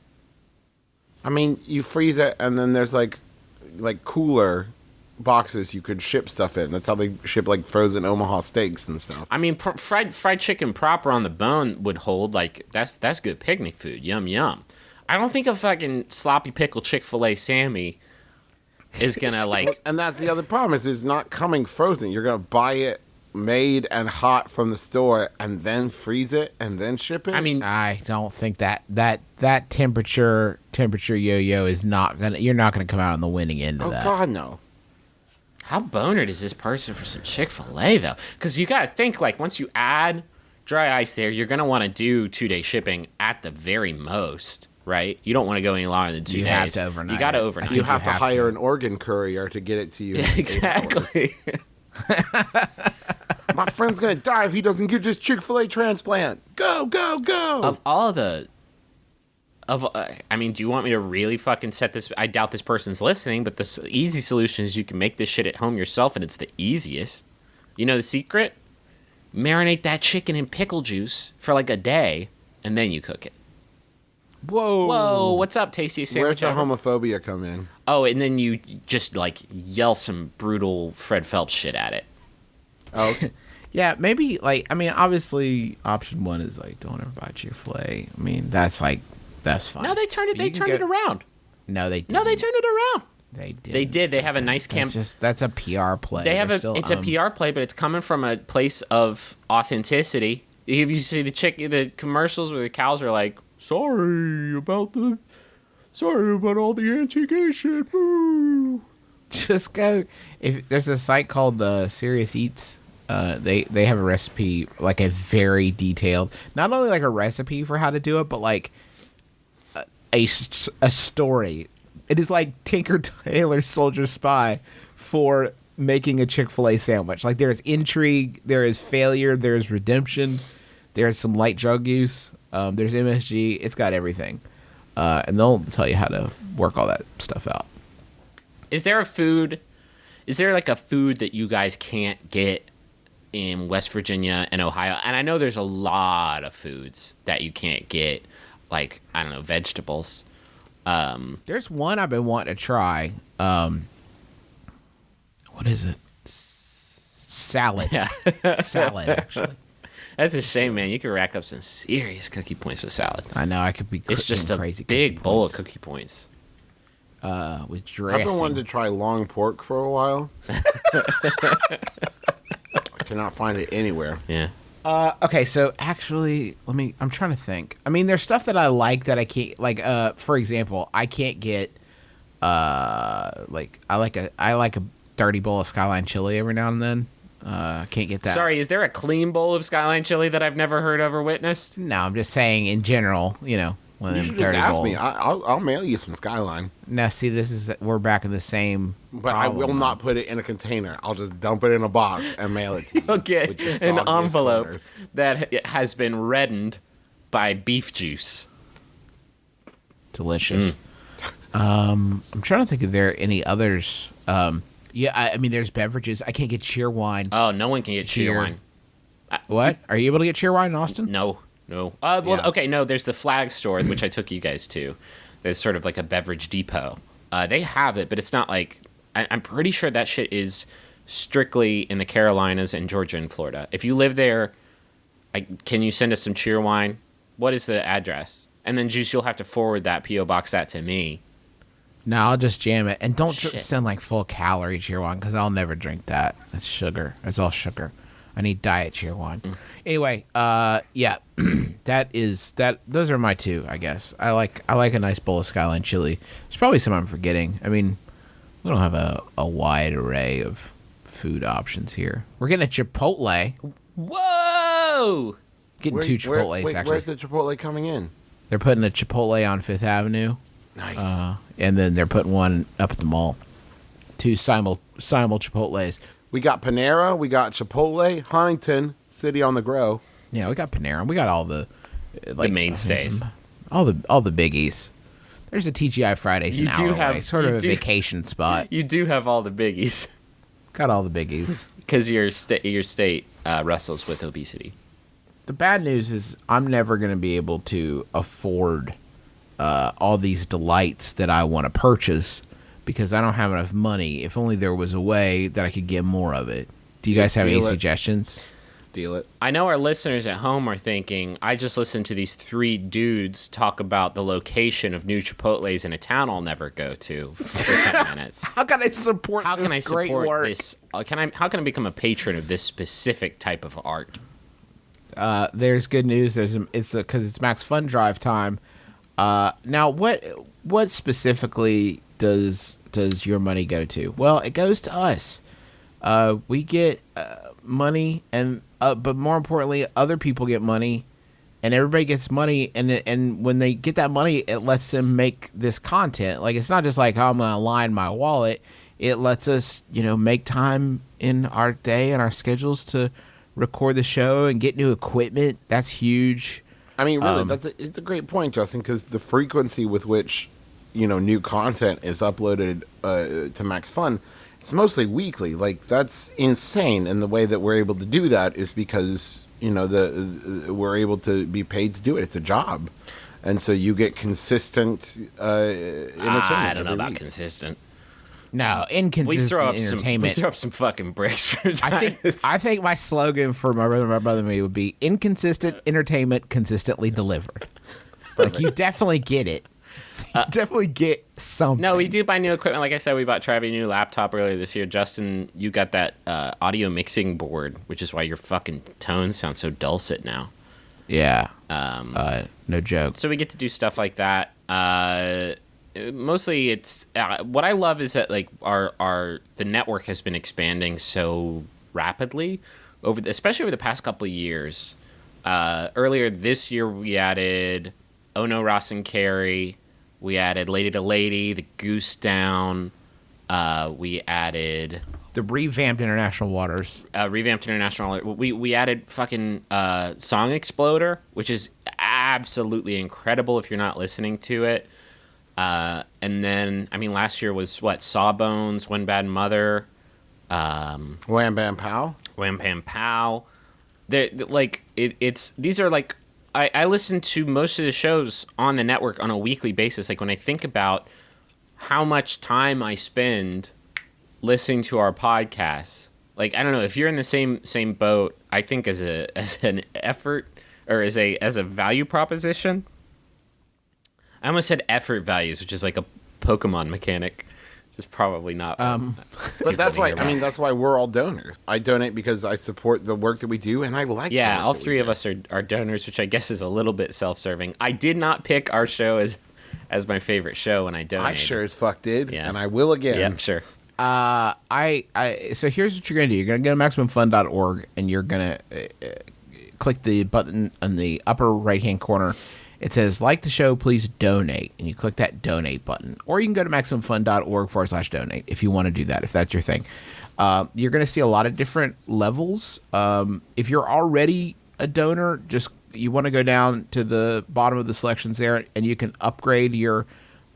I mean, you freeze it, and then there's like cooler boxes you could ship stuff in. That's how they ship like frozen Omaha steaks and stuff. I mean, fried chicken proper on the bone would hold, like, that's good picnic food. Yum, yum. I don't think a fucking sloppy pickle Chick-fil-A Sammy is gonna, like... And that's the other problem, is it's not coming frozen. You're going to buy it made and hot from the store and then freeze it and then ship it? I mean... I don't think that temperature yo-yo is not gonna. You're not gonna come out on the winning end of oh, that. God, no. How bonered is this person for some Chick-fil-A, though? Because you got to think, like, once you add dry ice there, you're going to want to do 2-day shipping at the very most, right? You don't want to go any longer than 2 days. You have to overnight You got to it. overnight. You have to hire an organ courier to get it to you. in 8 hours. Exactly. My friend's going to die if he doesn't get his Chick-fil-A transplant. Go, go, go. Of all the... I mean, do you want me to really fucking set this? I doubt this person's listening, but the easy solution is you can make this shit at home yourself, and it's the easiest. You know the secret? Marinate that chicken in pickle juice for like a day, and then you cook it. Whoa, what's up, Tasty Sandwich? Where's the homophobia come in? Oh, and then you just, like, yell some brutal Fred Phelps shit at it. Oh, okay. Yeah, maybe, like, I mean, obviously, option one is, like, don't ever buy Chick-fil-A. I mean, that's fine. No, they turned it. They turned it around. No, they didn't. No, they turned it around. They did. They did. They have a nice campaign. That's a PR play. They have They're still, it's a PR play, but it's coming from a place of authenticity. If you see the commercials where the cows are like, sorry about all the anti-gay shit. Woo. Just go. If there's a site called Serious Eats, they have a recipe, like a very detailed, not only like a recipe for how to do it, but like a story. It is like Tinker Tailor Soldier Spy for making a Chick-fil-A sandwich. Like, there is intrigue, there is failure, there is redemption, there is some light drug use, there's MSG. It's got everything, and they'll tell you how to work all that stuff out. Is there like a food that you guys can't get in West Virginia and Ohio? And I know there's a lot of foods that you can't get, like, I don't know, vegetables. There's one I've been wanting to try. What is it? Salad. Yeah. Salad, actually. That's a shame, man. You could rack up some serious cookie points with salad. I know I could be. It's just a crazy big cookie bowl points. of cookie points. With I've dressing. been wanting to try long pork for a while. I cannot find it anywhere. Yeah. Okay, so actually, I'm trying to think. I mean, there's stuff that I like that I can't, like, for example, I can't get, like, I like a dirty bowl of Skyline chili every now and then. Can't get that. Sorry, is there a clean bowl of Skyline chili that I've never heard of or witnessed? No, I'm just saying in general, one of You them should just dirty ask bowls. me. I'll mail you some Skyline. Now, see, we're back in the same. But I will problem. not put it in a container. I'll just dump it in a box and mail it to you. You'll get with the an soggiest envelope corners. that has been reddened by beef juice. Delicious. I'm trying to think if there are any others. Yeah, I mean, there's beverages. I can't get cheer wine. Oh, no one can get cheer Cheer. wine. What? Are you able to get cheer wine in Austin? No. Well, Yeah. okay, no, there's the Flag store, which I took you guys to. There's sort of like a beverage depot. They have it, but it's not like... I'm pretty sure that shit is strictly in the Carolinas and Georgia and Florida. If you live there, can you send us some cheer wine? What is the address? And then, Juice, you'll have to forward that, P.O. Box that to me. No, I'll just jam it. And don't Shit. just send like full calorie cheer wine because I'll never drink that. That's sugar. It's all sugar. I need diet cheer wine. Anyway, yeah, those are my two, I guess. I like a nice bowl of Skyline chili. There's probably some I'm forgetting. I mean, we don't have a wide array of food options here. We're getting a Chipotle. Whoa! Getting two Chipotles, actually. Where's the Chipotle coming in? They're putting a Chipotle on Fifth Avenue. Nice. And then they're putting one up at the mall. Two simul Chipotles. We got Panera. We got Chipotle. Huntington. City on the Grow. Yeah, we got Panera. We got all the The mainstays. all the biggies. There's a TGI Fridays You an do hour have- away, sort you of a do- vacation spot. You do have all the biggies. Got all the biggies. Because your state wrestles with obesity. The bad news is I'm never going to be able to afford all these delights that I want to purchase because I don't have enough money. If only there was a way that I could get more of it. Do you guys have any Steal it. suggestions? Steal it. I know our listeners at home are thinking, I just listened to these three dudes talk about the location of new Chipotles in a town I'll never go to for 10 minutes. How can I support How this can I great support work? this? How can I become a patron of this specific type of art? There's good news. It's because it's MaxFunDrive time. Now, what specifically does your money go to? Well, it goes to us. We get money, and but more importantly, other people get money, and everybody gets money. And when they get that money, it lets them make this content. Like it's not just like I'm gonna line my wallet. It lets us, make time in our day and our schedules to record the show and get new equipment. That's huge. I mean, really, it's a great point, Justin, because the frequency with which, new content is uploaded to Max Fun, it's mostly weekly. Like, that's insane. And the way that we're able to do that is because, we're able to be paid to do it. It's a job. And so you get consistent entertainment. I don't know every about week. consistent. No, We inconsistent throw up entertainment. some fucking bricks for time. I think my slogan for my brother and me would be inconsistent entertainment consistently delivered. Like you definitely get it. You definitely get something. No, we do buy new equipment. Like I said, we bought Travi a new laptop earlier this year. Justin, you got that audio mixing board, which is why your fucking tones sound so dulcet now. Yeah. No joke. So we get to do stuff like that. Mostly, it's what I love is that like the network has been expanding so rapidly especially over the past couple of years. Earlier this year, we added Oh No, Ross and Carrie. We added Lady to Lady, The Goose Down. We added The revamped International Waters. revamped international. We added fucking Song Exploder, which is absolutely incredible if you're not listening to it. And then, I mean, last year was what? Sawbones, One Bad Mother, Wham Bam Pow. Wham Pam Pow. These are like, I listen to most of the shows on the network on a weekly basis. Like when I think about how much time I spend listening to our podcasts, like, I don't know, if you're in the same boat, I think as an effort or as a value proposition. I almost said effort values, which is like a Pokemon mechanic. Just probably not. But that's why that's why we're all donors. I donate because I support the work that we do, and I like. Yeah, the work all that we three of do. us are donors, which I guess is a little bit self-serving. I did not pick our show as my favorite show when I donated. I sure as fuck did, Yeah. and I will again. Yeah, sure. So here's what you're gonna do. You're gonna go to MaximumFun.org and you're gonna click the button in the upper right hand corner. It says, like the show, please donate. And you click that donate button. Or you can go to MaximumFun.org/donate if you want to do that, if that's your thing. You're going to see a lot of different levels. If you're already a donor, you want to go down to the bottom of the selections there, and you can upgrade your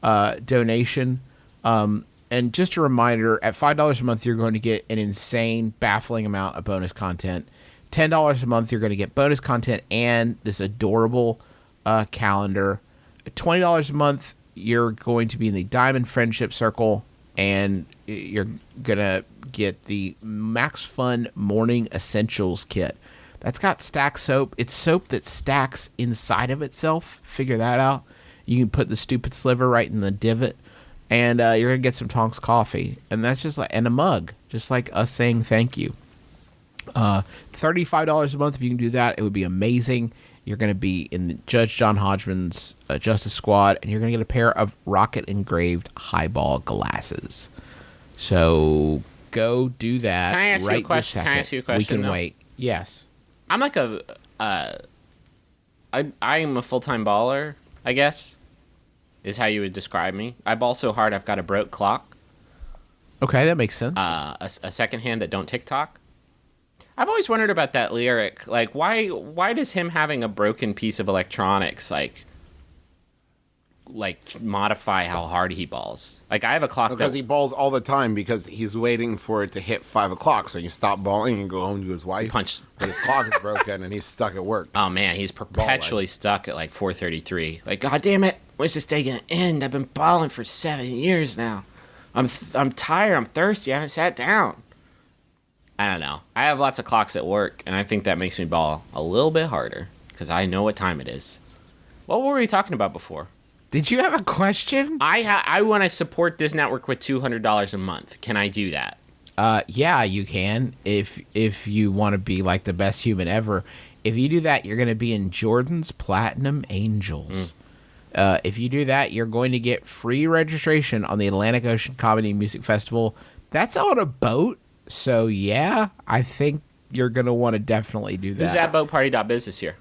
donation. And just a reminder, at $5 a month, you're going to get an insane, baffling amount of bonus content. $10 a month, you're going to get bonus content and this adorable calendar. $20 a month, you're going to be in the Diamond Friendship Circle, and you're gonna get the Max Fun Morning Essentials Kit. That's got Stack soap. It's soap that stacks inside of itself. Figure that out. You can put the stupid sliver right in the divot, and you're gonna get some Tonks coffee, and that's just like, and a mug, just like us saying thank you. $35 a month, if you can do that, it would be amazing. You're going to be in Judge John Hodgman's Justice Squad, and you're going to get a pair of rocket-engraved highball glasses. So go do that. Can I ask you a right this question? Can I second. ask you a question, We can though? wait. Yes. I'm like I'm a full-time baller, I guess, is how you would describe me. I ball so hard I've got a broke clock, Okay, that makes sense. a second hand that don't tick-tock. I've always wondered about that lyric. Like, why does him having a broken piece of electronics, like modify how hard he balls? Like, I have a clock Because that... he balls all the time because he's waiting for it to hit 5 o'clock. So you stop balling and go home to his wife. Punch. But his clock is broken and he's stuck at work. Oh, man, he's perpetually stuck at, like, 4:33. Like, God damn it, when's this day gonna end? I've been balling for 7 years now. I'm tired, I'm thirsty, I haven't sat down. I don't know. I have lots of clocks at work, and I think that makes me ball a little bit harder because I know what time it is. What were we talking about before? Did you have a question? I want to support this network with $200 a month. Can I do that? Yeah, you can. If you want to be like the best human ever. If you do that, you're going to be in Jordan's Platinum Angels. If you do that, you're going to get free registration on the Atlantic Ocean Comedy and Music Festival. That's on a boat. So, yeah, I think you're going to want to definitely do that. Who's at boatparty.biz this year?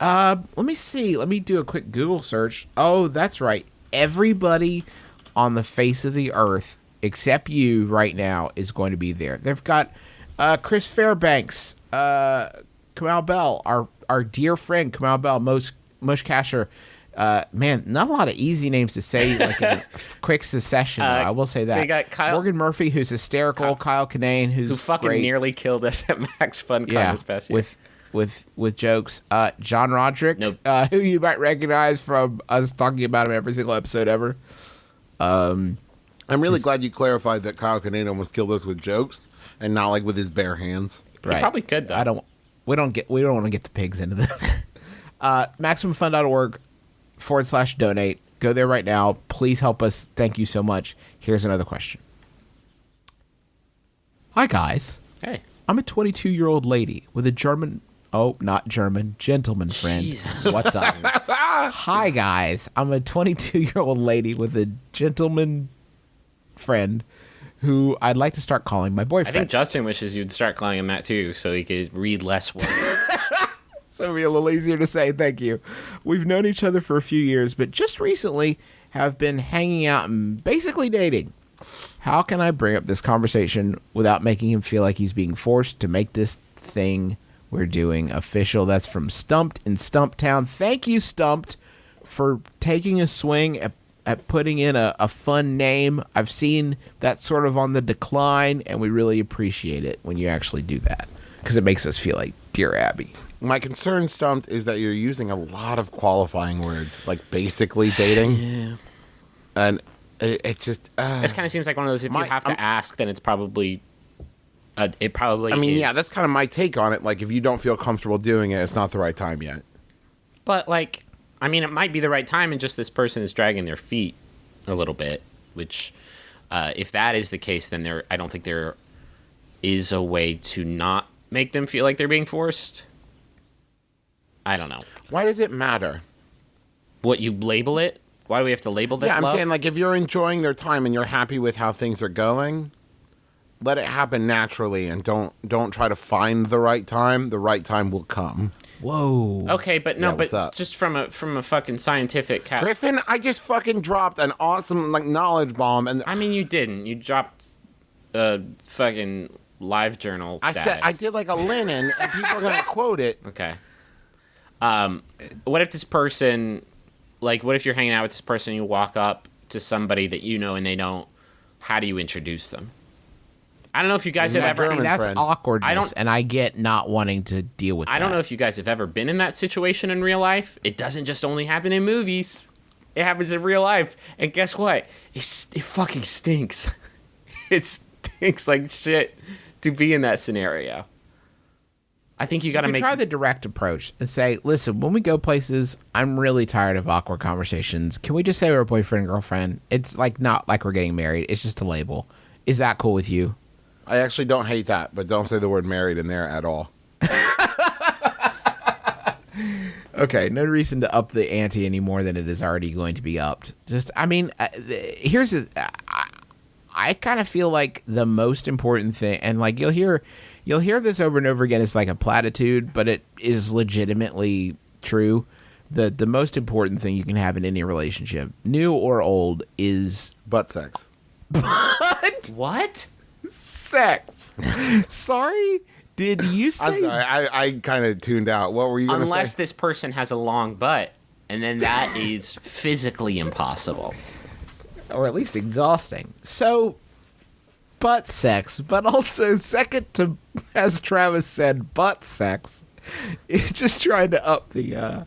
Let me see. Let me do a quick Google search. Oh, that's right. Everybody on the face of the earth, except you right now, is going to be there. They've got Chris Fairbanks, Kamal Bell, our dear friend Kamal Bell, Mush Casher. Man, not a lot of easy names to say like in a quick succession. Though, I will say that. they got Kyle- Morgan Murphy, who's hysterical. Kyle Kinane, who's Who fucking great. nearly killed us at Max Fun Con this past year. with jokes. John Roderick, Nope. Who you might recognize from us talking about him every single episode ever. I'm really glad you clarified that Kyle Kinane almost killed us with jokes and not like with his bare hands. He probably could, though. We don't want to get the pigs into this. MaximumFun.org/donate. Go there right now. Please help us. Thank you so much. Here's another question. Hi guys. Hey. I'm a 22-year-old lady with a gentleman friend. Jesus. What's up? Hi, guys. I'm a 22-year-old lady with a gentleman friend who I'd like to start calling my I boyfriend. think Justin wishes you'd start calling him that, too, so he could read less words. So it'll be a little easier to say. Thank you. We've known each other for a few years, but just recently have been hanging out and basically dating. How can I bring up this conversation without making him feel like he's being forced to make this thing we're doing official? That's from Stumped in Stumptown. Thank you, Stumped, for taking a swing at putting in a fun name. I've seen that sort of on the decline, and we really appreciate it when you actually do that because it makes us feel like Dear Abby. My concern, Stumped, is that you're using a lot of qualifying words, like basically dating. Yeah. And it just... This kind of seems like one of those, if you have to ask, then it's probably It probably I mean, is. yeah, that's kind of my take on it. Like, if you don't feel comfortable doing it, it's not the right time yet. But, like, I mean, it might be the right time, and just this person is dragging their feet a little bit, which, if that is the case, then I don't think there is a way to not make them feel like they're being forced. I don't know. Why does it matter? What, you label it? Why do we have to label this Yeah, I'm love? saying, like, if you're enjoying their time and you're happy with how things are going, let it happen naturally, and don't try to find the right time. The right time will come. Whoa. Okay, but no, Yeah, what's but up? just from a fucking scientific Griffin, I just fucking dropped an awesome, like, knowledge bomb, and I mean, you didn't. You dropped a fucking live journal I status. said I did like a linen, and people are gonna quote it. Okay. What if this person, like, what if you're hanging out with this person and you walk up to somebody that you know and they don't? How do you introduce them? I don't know if you guys have my ever. German That's friend. awkwardness, and I get not wanting to deal with that. I don't know if you guys have ever been in that situation in real life. It doesn't just only happen in movies. It happens in real life. And guess what? It fucking stinks. It stinks like shit to be in that scenario. I think you got to You make. try the direct approach and say, listen, when we go places, I'm really tired of awkward conversations. Can we just say we're boyfriend and girlfriend? It's like not like we're getting married. It's just a label. Is that cool with you? I actually don't hate that, but don't say the word married in there at all. Okay, no reason to up the ante any more than it is already going to be upped. Just, I mean, I kind of feel like the most important thing, and like you'll hear this over and over again. It's like a platitude, but it is legitimately true. The most important thing you can have in any relationship, new or old, is Butt sex. What? sex. Sorry, did you say? I'm sorry, I kind of tuned out. What were you gonna Unless say? this person has a long butt, and then that is physically impossible. Or at least exhausting. So, butt sex, but also second to, as Travis said, butt sex. It's just trying to up the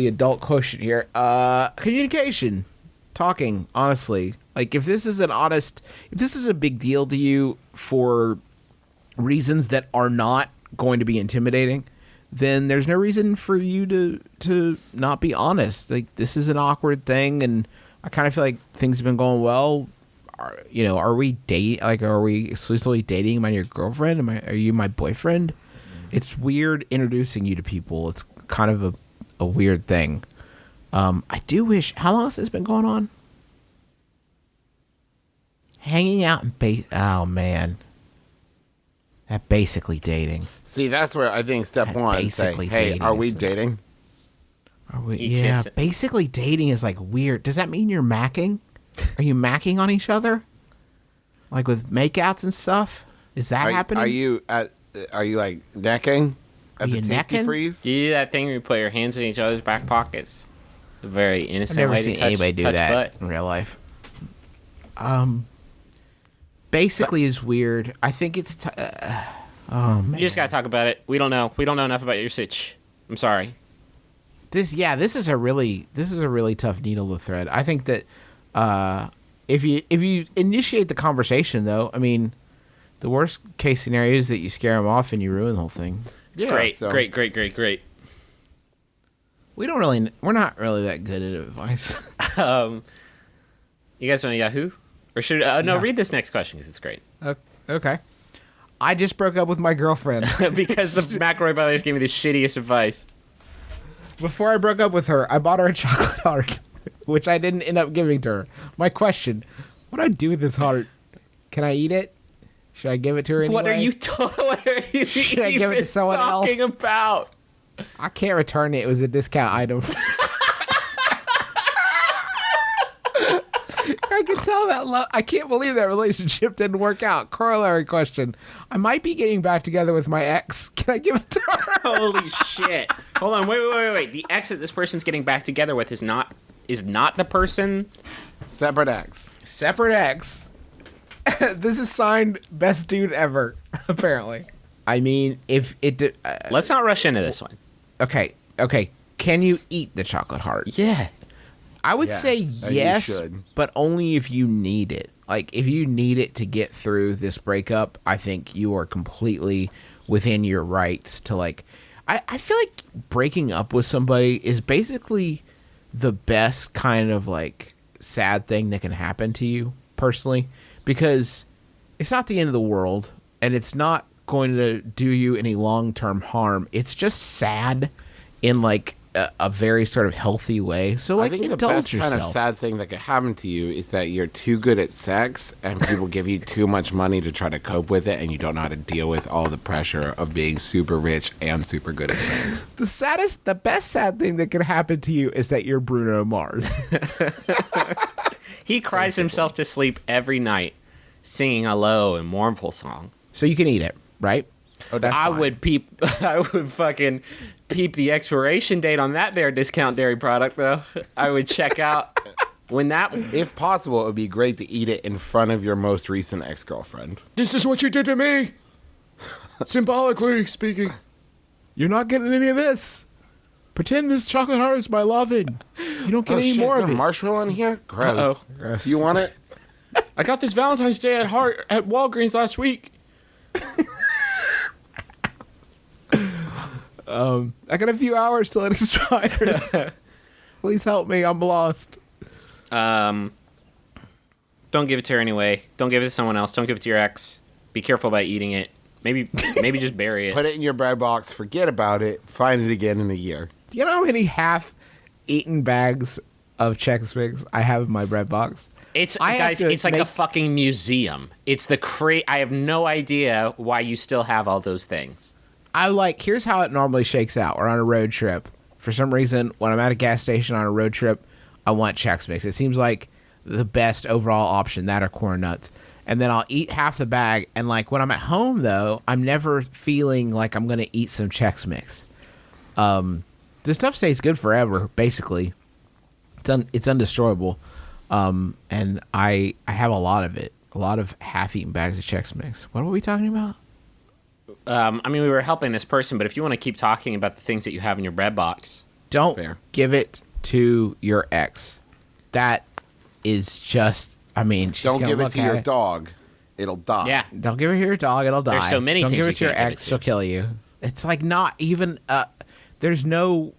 adult quotient here. Communication, talking honestly. Like if this is a big deal to you for reasons that are not going to be intimidating, then there's no reason for you to not be honest. Like this is an awkward thing, and I kind of feel like things have been going well. Are we Are we exclusively dating? Am I your girlfriend? Are you my boyfriend? It's weird introducing you to people. It's kind of a weird thing. I do wish. How long has this been going on? Hanging out and oh man, that basically dating. See, that's where I think step That one. Say, basically hey, dating are we is- dating? Are we? You Yeah, kiss it. basically dating is like weird. Does that mean you're macking? Are you macking on each other? Like with makeouts and stuff? Is that happening? Are you like necking at Are the you Tasty necking? Freeze? Do you do that thing where you put your hands in each other's back pockets? A very I've innocent never way seen to touch, anybody do touch that butt. in real life. Basically is weird. I think it's. Oh man. You just gotta talk about it. We don't know. We don't know enough about your sitch. I'm sorry. This is a really tough needle to thread. I think that if you initiate the conversation though, I mean, the worst case scenario is that you scare them off and you ruin the whole thing. Yeah, Great, so- great. We're not really that good at advice. You guys want a Yahoo? Or should read this next question because it's great. Okay. I just broke up with my girlfriend. Because the McElroy brothers gave me the shittiest advice. Before I broke up with her, I bought her a chocolate heart, which I didn't end up giving to her. My question: what do I do with this heart? Can I eat it? Should I give it to her anyway? What are you Should I give it to someone else? talking about? I can't return it. It was a discount item. I can tell that. I can't believe that relationship didn't work out. Corollary question: I might be getting back together with my ex. Can I give it to her? Holy shit! Hold on, wait. The ex that this person's getting back together with is not the person. Separate X. Separate ex. This is signed best dude ever. Apparently. I mean, if it. Let's not rush into this one. Okay. Can you eat the chocolate heart? Yeah. I would Yes, say you yes, should. but only if you need it. Like, if you need it to get through this breakup, I think you are completely within your rights to, like, I feel like breaking up with somebody is basically the best kind of, like, sad thing that can happen to you, personally, because it's not the end of the world, and it's not going to do you any long-term harm. It's just sad in, like, a very sort of healthy way. So, like, I think the indulge best yourself. kind of sad thing that could happen to you is that you're too good at sex and people give you too much money to try to cope with it, and you don't know how to deal with all the pressure of being super rich and super good at sex. The best sad thing that can happen to you is that you're Bruno Mars. He cries himself to sleep every night, singing a low and mournful song. So you can eat it, right? Oh, that's I fine. would fucking peep the expiration date on that there discount dairy product, though. I would check out when that. If possible, it would be great to eat it in front of your most recent ex-girlfriend. This is what you did to me. Symbolically speaking. You're not getting any of this. Pretend this chocolate heart is my loving. You don't get any shit, more is of there it. marshmallow in here? Gross. Gross. Do you want it? I got this Valentine's Day at Walgreens last week. I got a few hours till it expires. Please help me. I'm lost. Don't give it to her anyway. Don't give it to someone else. Don't give it to your ex. Be careful about eating it. Maybe just bury it. Put it in your bread box, forget about it, find it again in a year. Do you know how many half-eaten bags of Chex Mix I have in my bread box? It's I have guys. to It's like a make- fucking museum. It's the I have no idea why you still have all those things. Here's how it normally shakes out. We're on a road trip. For some reason, when I'm at a gas station on a road trip, I want Chex Mix. It seems like the best overall option, that or corn nuts. And then I'll eat half the bag. And, like, when I'm at home, though, I'm never feeling like I'm going to eat some Chex Mix. This stuff stays good forever, basically. It's undestroyable. And I have a lot of it. A lot of half-eaten bags of Chex Mix. What were we talking about? I mean, we were helping this person, but if you want to keep talking about the things that you have in your bread box, Don't Fair. give it to your ex. That is just, I mean, she's Don't gonna give it look to at your dog. It'll die. yeah, Don't give it to your dog, it'll die. There's so many Don't things give you it to your can't give ex, it to. she'll kill you. It's like not even, there's nothing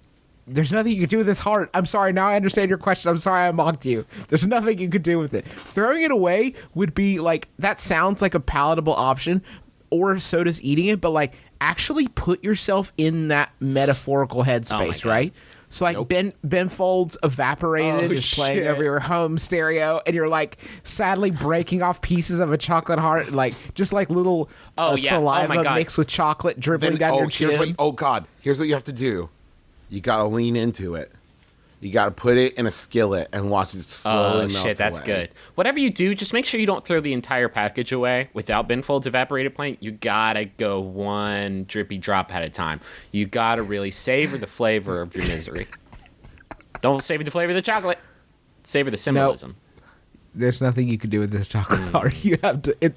you can do with this heart. I'm sorry, now I understand your question. I'm sorry I mocked you. There's nothing you could do with it. Throwing it away would be like, that sounds like a palatable option, or so does eating it, but like, actually put yourself in that metaphorical headspace, God. right? So like Ben Folds Evaporated Oh, is playing shit. over your home stereo, and you're like sadly breaking off pieces of a chocolate heart, like just like little Oh, yeah. Oh, saliva my God. mixed with chocolate dribbling Then, down your here's chin. here's what you have to do. You gotta lean into it. You gotta put it in a skillet and watch it slowly oh melt shit, that's away. good. Whatever you do, just make sure you don't throw the entire package away without Ben Folds Evaporated playing. You gotta go one drippy drop at a time. You gotta really savor the flavor of your misery. Don't savor the flavor of the chocolate. Savor the symbolism. There's nothing you can do with this chocolate Mm. heart.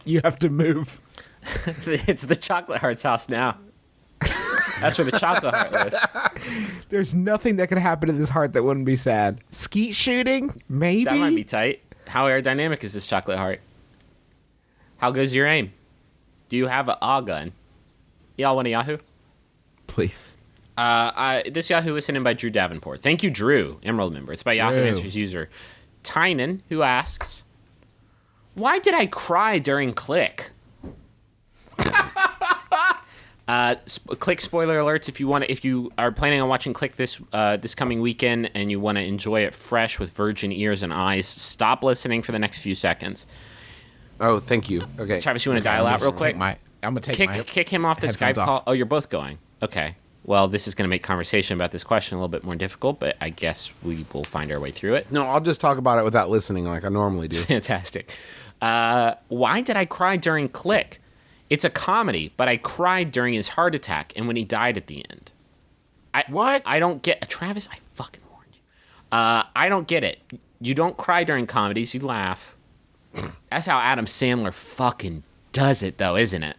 You have to move. It's the chocolate heart's house now. That's where the chocolate heart lives. There's nothing that could happen to this heart that wouldn't be sad. Skeet shooting, maybe. That might be tight. How aerodynamic is this chocolate heart? How good's your aim? Do you have a gun? Y'all want a Yahoo? Please. This Yahoo was sent in by Drew Davenport. Thank you, Drew, Emerald member. It's by Yahoo Drew. Answers user Tynan, who asks, "Why did I cry during Click?" Click spoiler alerts if you are planning on watching Click this coming weekend and you want to enjoy it fresh with virgin ears and eyes, stop listening for the next few seconds. Oh, thank you. Okay. Travis, you want to dial out real quick? I'm gonna take my Kick him off the headphones Skype off. call. Oh, you're both going. Okay. Well, this is going to make conversation about this question a little bit more difficult, but I guess we will find our way through it. No, I'll just talk about it without listening like I normally do. Fantastic. Why did I cry during Click? It's a comedy, but I cried during his heart attack and when he died at the end. What? I don't get... Travis, I fucking warned you. I don't get it. You don't cry during comedies, you laugh. That's how Adam Sandler fucking does it, though, isn't it?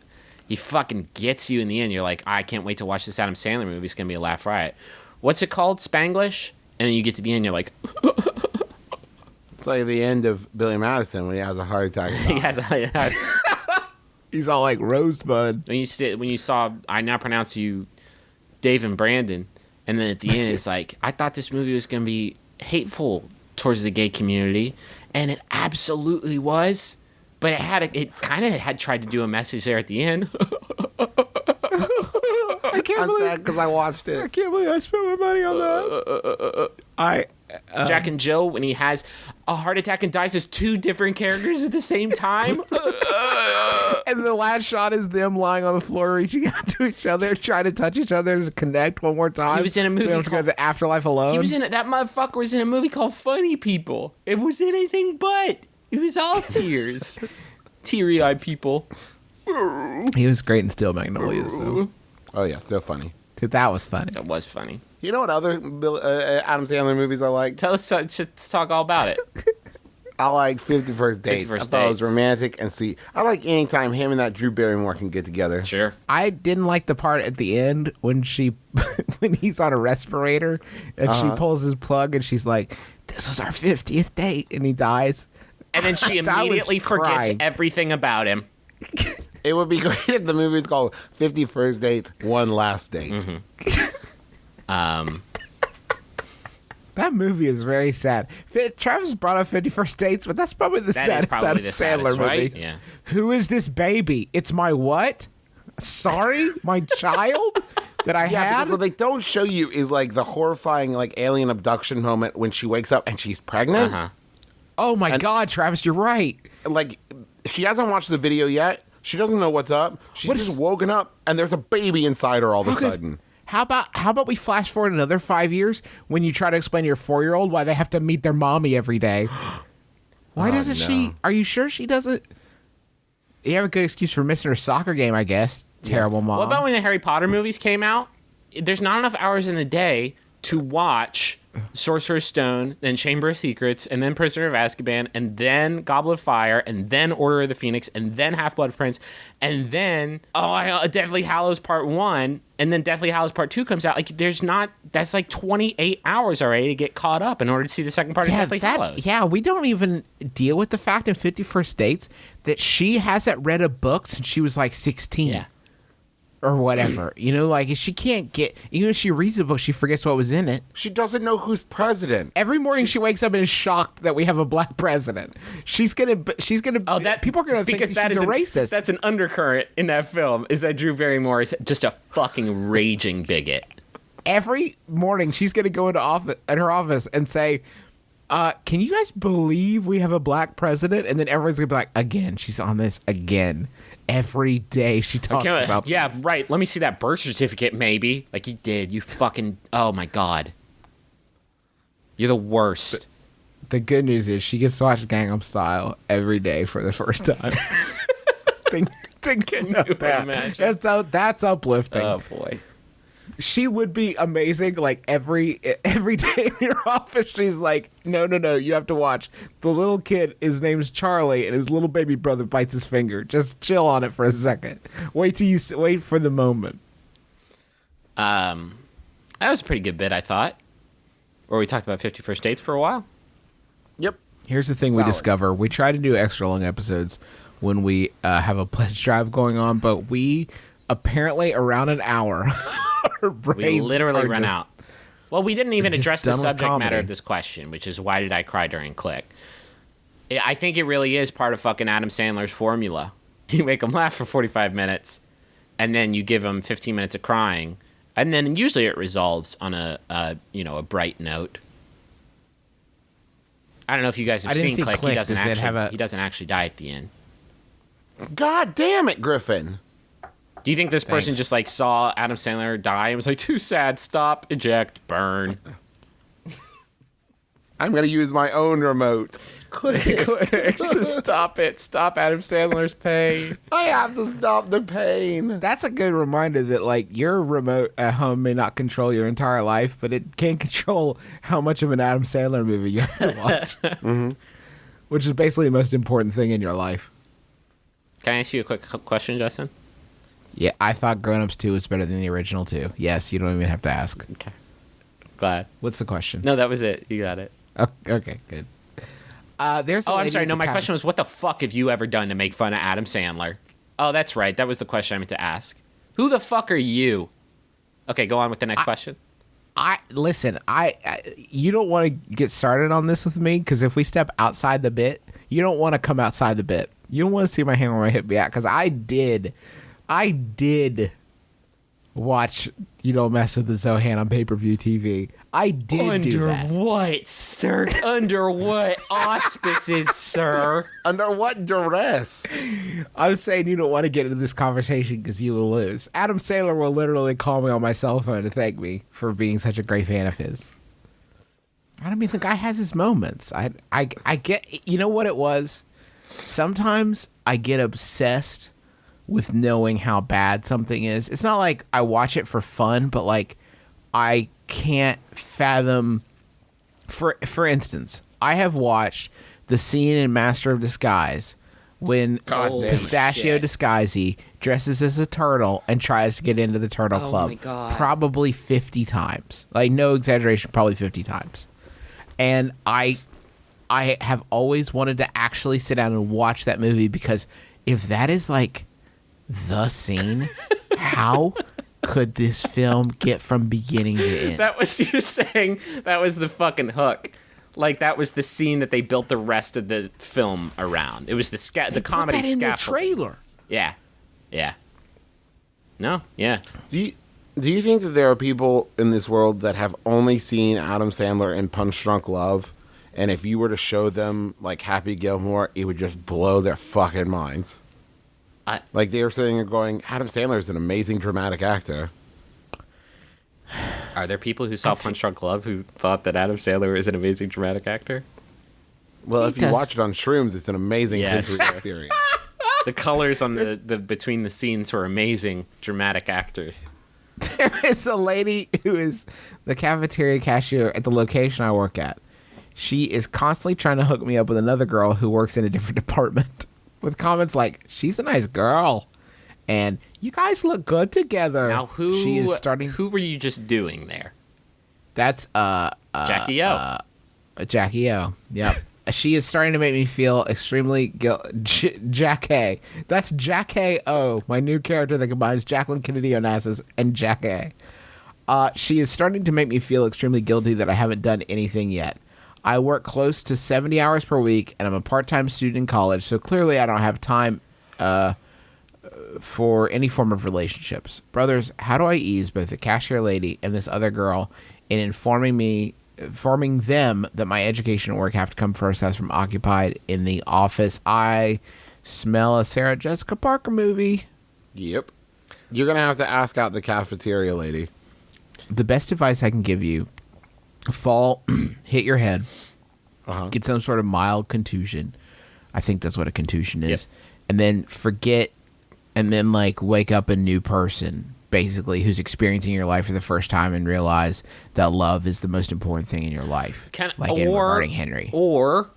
He fucking gets you in the end. You're like, I can't wait to watch this Adam Sandler movie. It's going to be a laugh riot. What's it called? Spanglish? And then you get to the end, you're like... It's like the end of Billy Madison when he has a heart attack. He has He's all like Rosebud. when you saw I Now Pronounce You Dave and Brandon, and then at the end it's like, I thought this movie was gonna be hateful towards the gay community, and it absolutely was, but it kind of had tried to do a message there at the end. I can't I'm sad because I watched I it. can't believe I spent my money on that. Jack and Jill, when he has a heart attack and dies as two different characters at the same time. And the last shot is them lying on the floor, reaching out to each other, trying to touch each other to connect one more time. He was in a movie so they don't have to go called- to the afterlife alone. He was in it. That motherfucker was in a movie called Funny People. It was anything but. It was all tears. Teary-eyed people. He was great in Steel Magnolias, though. Oh yeah, still funny. Dude, that was funny. That was funny. You know what other Adam Sandler movies I like? Tell us, let's talk all about it. I like 50 First Dates. 50 First I thought it was Dates. romantic and sweet. I like anytime him and that Drew Barrymore can get together. Sure. I didn't like the part at the end when when he's on a respirator and she pulls his plug and she's like, "This was our 50th date," and he dies. And then she That was immediately forgets crying. everything about him. It would be great if the movie was called 50 First Dates, One Last Date. Mm-hmm. That movie is very sad. Travis brought up 51st Dates, but that's probably the That is saddest probably Adam the Sandler saddest, movie. right? Yeah. Who is this baby? It's my what? Sorry? My child that I Yeah, had? because what they don't show you is like the horrifying like alien abduction moment when she wakes up and she's pregnant. Uh-huh. Oh my God, Travis, you're right. Like she hasn't watched the video yet. She doesn't know what's up. She's What just is- woken up and there's a baby inside her all of a sudden. How about we flash forward another 5 years when you try to explain to your 4-year-old why they have to meet their mommy every day? Why doesn't she? no. Are you sure she doesn't? You have a good excuse for missing her soccer game, I guess. Terrible mom. What about when the Harry Potter movies came out? There's not enough hours in the day to watch Sorcerer's Stone, then Chamber of Secrets, and then Prisoner of Azkaban, and then Goblet of Fire, and then Order of the Phoenix, and then Half-Blood Prince, and then Deathly Hallows Part 1, and then Deathly Hallows Part 2 comes out. Like, that's like 28 hours already to get caught up in order to see the second part of Deathly Hallows. Yeah, we don't even deal with the fact in 51st Dates that she hasn't read a book since she was like 16. Yeah. Or whatever. You know, like she can't get, even if she reads the book, she forgets what was in it. She doesn't know who's president. Every morning she wakes up and is shocked that we have a black president. She's gonna people are gonna think because she's that is a racist. That's an undercurrent in that film, is that Drew Barrymore is just a fucking raging bigot. Every morning she's gonna go into her office and say, can you guys believe we have a black president? And then everyone's gonna be like, again, she's on this again. Every day she talks about yeah, this. right. Let me see that birth certificate, maybe. Like you did. You fucking. Oh my god. You're the worst. The good news is she gets to watch Gangnam Style every day for the first time. Think about that. imagine? That's uplifting. Oh boy. She would be amazing. Like every day in your office, she's like, no, you have to watch. The little kid, his name's Charlie, and his little baby brother bites his finger. Just chill on it for a second. Wait for the moment. That was a pretty good bit, I thought. Where we talked about 51st Dates for a while. Yep. Here's the thing we Solid. discover. We try to do extra long episodes when we have a pledge drive going on, but we apparently around an hour. Our We brains literally are run just- out. Well, we didn't even just address the done with subject matter comedy. of this question, which is why did I cry during Click? I think it really is part of fucking Adam Sandler's formula. You make him laugh for 45 minutes, and then you give him 15 minutes of crying, and then usually it resolves on a bright note. I don't know if you guys have I didn't seen see Click. Click. Does it have a- He doesn't actually die at the end. God damn it, Griffin. Do you think this person Thanks. just like saw Adam Sandler die and was like, too sad, stop, eject, burn? I'm going to use my own remote. Click. Stop it. Stop Adam Sandler's pain. I have to stop the pain. That's a good reminder that like your remote at home may not control your entire life, but it can control how much of an Adam Sandler movie you have to watch. Which is basically the most important thing in your life. Can I ask you a quick question, Justin? Yeah, I thought Grown Ups 2 was better than the original 2. Yes, you don't even have to ask. Okay. Glad. What's the question? No, that was it. You got it. Okay, good. There's. A Oh, I'm lady sorry. at No, the my counter- question was, what the fuck have you ever done to make fun of Adam Sandler? Oh, that's right. That was the question I meant to ask. Who the fuck are you? Okay, go on with the next question. Listen. You don't want to get started on this with me because if we step outside the bit, you don't want to come outside the bit. You don't want to see my hand on my hip be out because I did watch You Don't Mess with the Zohan on pay-per-view TV. I did do that. What, sir? Under what auspices, sir? Under what duress? I'm saying you don't want to get into this conversation because you will lose. Adam Sandler will literally call me on my cell phone to thank me for being such a great fan of his. I mean, the guy has his moments. I get, you know what it was? Sometimes I get obsessed with knowing how bad something is. It's not like I watch it for fun, but like I can't fathom. For instance, I have watched the scene in Master of Disguise when God damn Pistachio shit. Disguisey dresses as a turtle and tries to get into the Turtle Club my God. probably 50 times. Like, no exaggeration, probably 50 times. And I have always wanted to actually sit down and watch that movie because if that is like the scene, how could this film get from beginning to end? That was you saying that was the fucking hook. Like, that was the scene that they built the rest of the film around. It was the comedy Put that in the scaffold. trailer. Yeah. Yeah. No, yeah. Do you think that there are people in this world that have only seen Adam Sandler in Punch Drunk Love, and if you were to show them like Happy Gilmore, it would just blow their fucking minds? Like they were sitting there going, Adam Sandler is an amazing dramatic actor. Are there people who saw Punch Drunk Love who thought that Adam Sandler is an amazing dramatic actor? Well, if you does. watch it on shrooms, it's an amazing Yes. sensory experience. The colors on the between the scenes were amazing dramatic actors. There is a lady who is the cafeteria cashier at the location I work at. She is constantly trying to hook me up with another girl who works in a different department with comments like, she's a nice girl. And you guys look good together. Now, She is starting. who were you just doing there? That's Jackie O. Jackie O. Yep. She is starting to make me feel extremely Jack A. That's Jack A. O, my new character that combines Jacqueline Kennedy Onassis and Jack A. She is starting to make me feel extremely guilty that I haven't done anything yet. I work close to 70 hours per week, and I'm a part-time student in college, so clearly I don't have time for any form of relationships. Brothers, how do I ease both the cashier lady and this other girl in informing them that my education and work have to come first as from occupied in the office? I smell a Sarah Jessica Parker movie. Yep. You're going to have to ask out the cafeteria lady. The best advice I can give you, fall, hit your head, get some sort of mild contusion. I think that's what a contusion is. Yep. And then forget, and then like wake up a new person, basically, who's experiencing your life for the first time and realize that love is the most important thing in your life. Regarding Henry. Or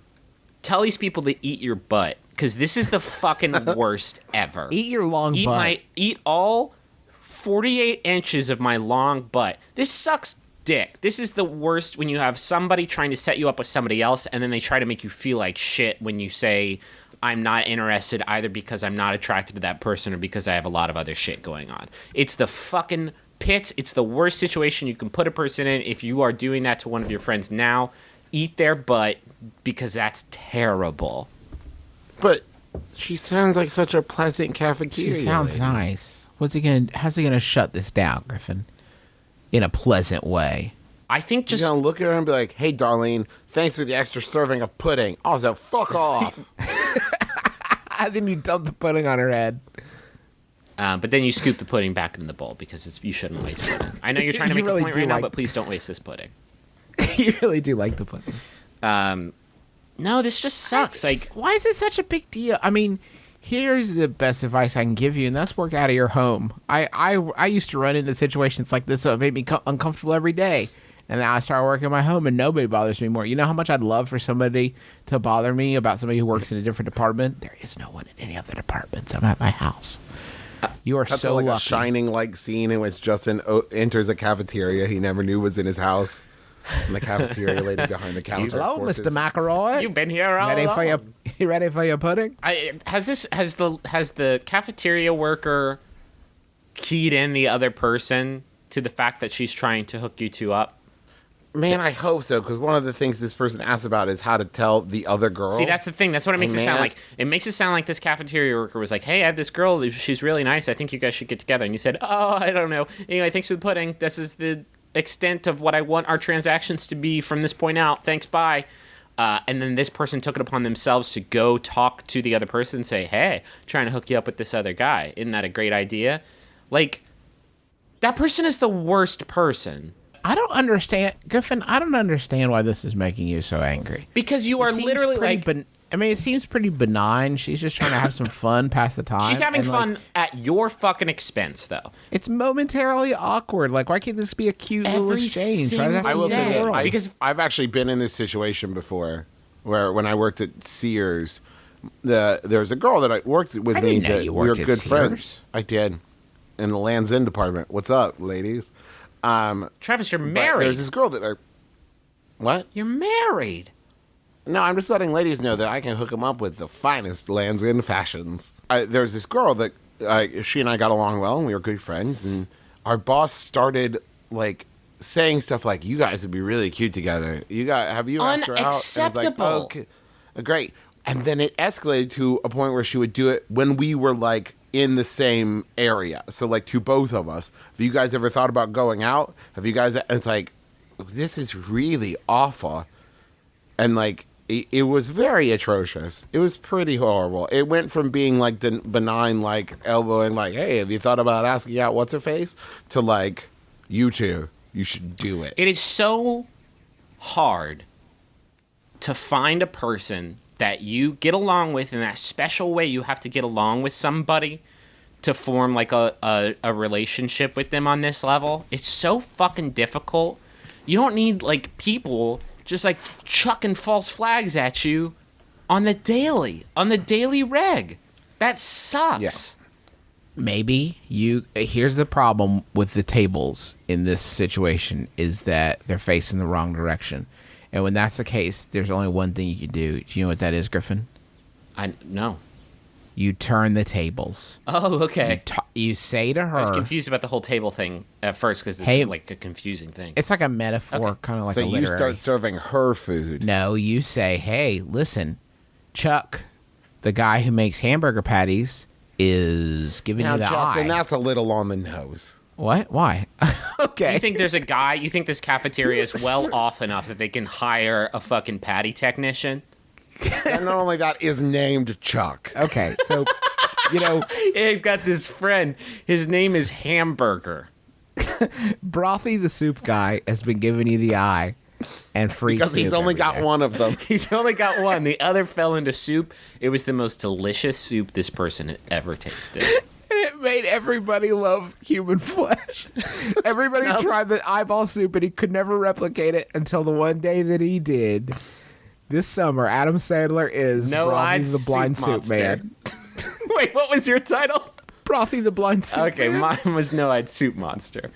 tell these people to eat your butt, because this is the fucking worst ever. Eat your long butt. Eat all 48 inches of my long butt. This sucks dick. This is the worst when you have somebody trying to set you up with somebody else and then they try to make you feel like shit when you say, I'm not interested either because I'm not attracted to that person or because I have a lot of other shit going on. It's the fucking pits. It's the worst situation you can put a person in. If you are doing that to one of your friends now, eat their butt because that's terrible. But she sounds like such a pleasant cafeteria She sounds lady. nice. How's he gonna shut this down, Griffin? In a pleasant way. I think You're just going to look at her and be like, hey, Darlene, thanks for the extra serving of pudding. Also, fuck off. And then you dump the pudding on her head. but then you scoop the pudding back in the bowl because you shouldn't waste pudding. I know you're trying to You make really a point do right now, like- but please don't waste this pudding. You really do like the pudding. No, this just sucks. Like, Why is it such a big deal? I mean, here's the best advice I can give you, and that's work out of your home. I used to run into situations like this that made me uncomfortable every day. And now I started working in my home, and nobody bothers me more. You know how much I'd love for somebody to bother me about somebody who works in a different department? There is no one in any other departments. I'm at my house. You are That's so like lucky. a Shining like scene in which Justin enters a cafeteria he never knew was in his house. And the cafeteria lady behind the counter. Hello, forces- Mr. McElroy. You've been here all ready along. for your you ready for your pudding? Has the cafeteria worker keyed in the other person to the fact that she's trying to hook you two up? Man, I hope so, because one of the things this person asked about is how to tell the other girl. See, that's the thing. That's what it makes it sound like. It makes it sound like this cafeteria worker was like, "Hey, I have this girl. She's really nice. I think you guys should get together." And you said, "Oh, I don't know. Anyway, thanks for the pudding. This is the extent of what I want our transactions to be from this point out. Thanks, bye." And then this person took it upon themselves to go talk to the other person and say, "Hey, trying to hook you up with this other guy. Isn't that a great idea?" Like, that person is the worst person. I don't understand, Griffin. I don't understand why this is making you so angry. Because you are It seems literally pretty like... I mean, it seems pretty benign. She's just trying to have some fun, pass the time. She's having and, fun like, at your fucking expense, though. It's momentarily awkward. Like, why can't this be a cute little Every exchange? Why does it have I to will be say the that world? because I've actually been in this situation before, where when I worked at Sears, there's a girl that I worked with I me didn't know that you we were worked at good Sears. friends. I did, in the Lands End department. What's up, ladies? Travis, you're But married. there's this girl that I. What? You're married. No, I'm just letting ladies know that I can hook them up with the finest Lands End fashions. There's this girl that she and I got along well, and we were good friends. And our boss started like saying stuff like, "You guys would be really cute together. Have you asked her out?" And it's like, Unacceptable. okay, great. And then it escalated to a point where she would do it when we were like in the same area. So like to both of us. Have you guys ever thought about going out? Have you guys? It's like, this is really awful. And like, it was very atrocious. It was pretty horrible. It went from being like the benign, like elbowing, like, "Hey, have you thought about asking out what's her face?" to like, "You two, you should do it." It is so hard to find a person that you get along with in that special way you have to get along with somebody to form like a relationship with them on this level. It's so fucking difficult. You don't need like people just like chucking false flags at you on the daily reg. That sucks. Maybe here's the problem with the tables in this situation is that they're facing the wrong direction. And when that's the case, there's only one thing you can do. Do you know what that is, Griffin? I no. You turn the tables. Oh, okay. You say to her, I was confused about the whole table thing at first because it's Hey, like a confusing thing. it's like a metaphor, Okay. kind of like So a you literary. start serving her food. No, you say, "Hey, listen, Chuck, the guy who makes hamburger patties, is giving Now, you the Justin, eye." that's a little on the nose. What? Why? Okay. You think there's a guy? You think this cafeteria is well off enough that they can hire a fucking patty technician? And not only that, is named Chuck. Okay, so you know, I've got this friend. His name is Hamburger. Brothy, the soup guy, has been giving you the eye, and free Because he's soup only every got day. one of them. He's only got one. The other fell into soup. It was the most delicious soup this person had ever tasted. It made everybody love human flesh. Everybody tried the eyeball soup, and he could never replicate it until the one day that he did. This summer, Adam Sandler is No-eyed Brothy the blind soup soup monster. man. Wait, what was your title? Brothy the blind soup Okay, man. mine was No-Eyed Soup Monster.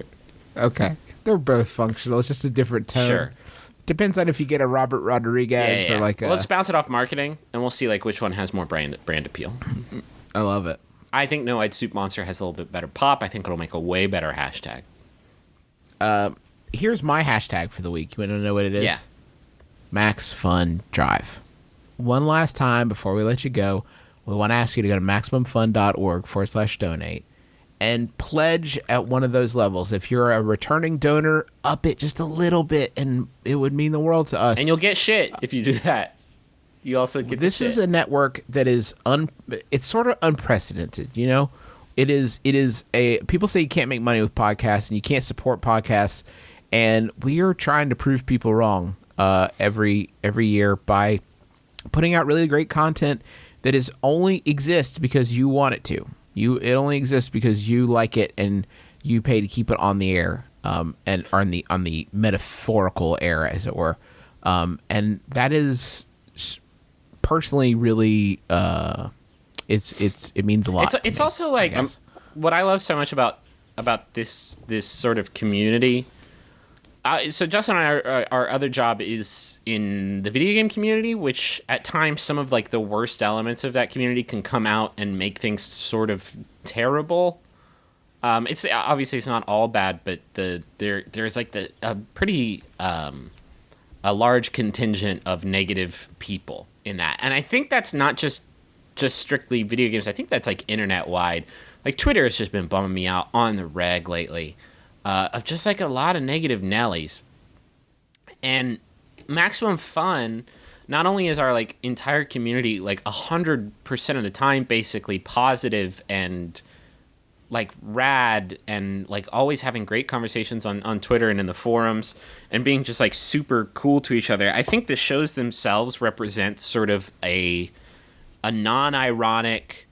Okay. They're both functional. It's just a different tone. Sure. Depends on if you get a Robert Rodriguez or like a... Well, let's bounce it off marketing, and we'll see like which one has more brand appeal. I love it. I think No-Eyed Soup Monster has a little bit better pop. I think it'll make a way better hashtag. Here's my hashtag for the week. You want to know what it is? Yeah. MaxFunDrive. One last time before we let you go, we want to ask you to go to MaximumFun.org/donate and pledge at one of those levels. If you're a returning donor, up it just a little bit, and it would mean the world to us. And you'll get shit if you do that. You also get This the is shit. a network that is it's sort of unprecedented, you know? It is a people say you can't make money with podcasts and you can't support podcasts, and we are trying to prove people wrong every year by putting out really great content that is only exists because you want it to. It only exists because you like it and you pay to keep it on the air, and or on the metaphorical air, as it were. And that is personally really it means a lot. It's to me, also like I guess. what I love so much about this sort of community So Justin and I, our other job is in the video game community, which at times some of like the worst elements of that community can come out and make things sort of terrible. It's obviously it's not all bad, but there's like a pretty a large contingent of negative people in that, and I think that's not just strictly video games. I think that's like internet wide. Like Twitter has just been bumming me out on the reg lately. Of just like a lot of negative Nellies. And Maximum Fun, not only is our like entire community like 100% of the time basically positive and like rad and like always having great conversations on Twitter and in the forums and being just like super cool to each other. I think the shows themselves represent sort of a non-ironic,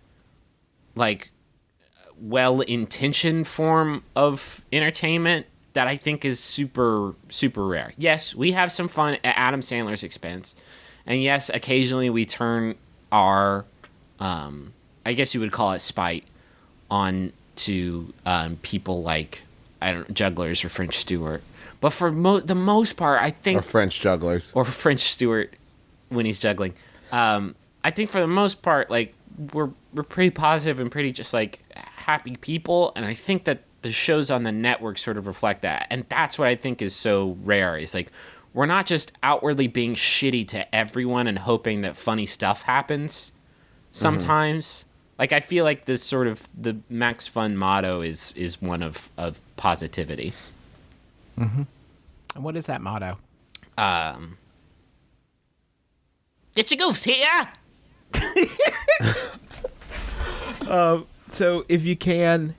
like well-intentioned form of entertainment that I think is super, super rare. Yes, we have some fun at Adam Sandler's expense. And yes, occasionally we turn our, I guess you would call it spite, on to people like, I don't know, jugglers or French Stewart. But for the most part, I think... Or French jugglers. Or French Stewart when he's juggling. I think for the most part, like, we're pretty positive and pretty just, like, happy people, and I think that the shows on the network sort of reflect that, and that's what I think is so rare. Is like we're not just outwardly being shitty to everyone and hoping that funny stuff happens. Sometimes, like I feel like this sort of the Max Fun motto is one of positivity. Mm-hmm. And what is that motto? Get your goofs here. So if you can,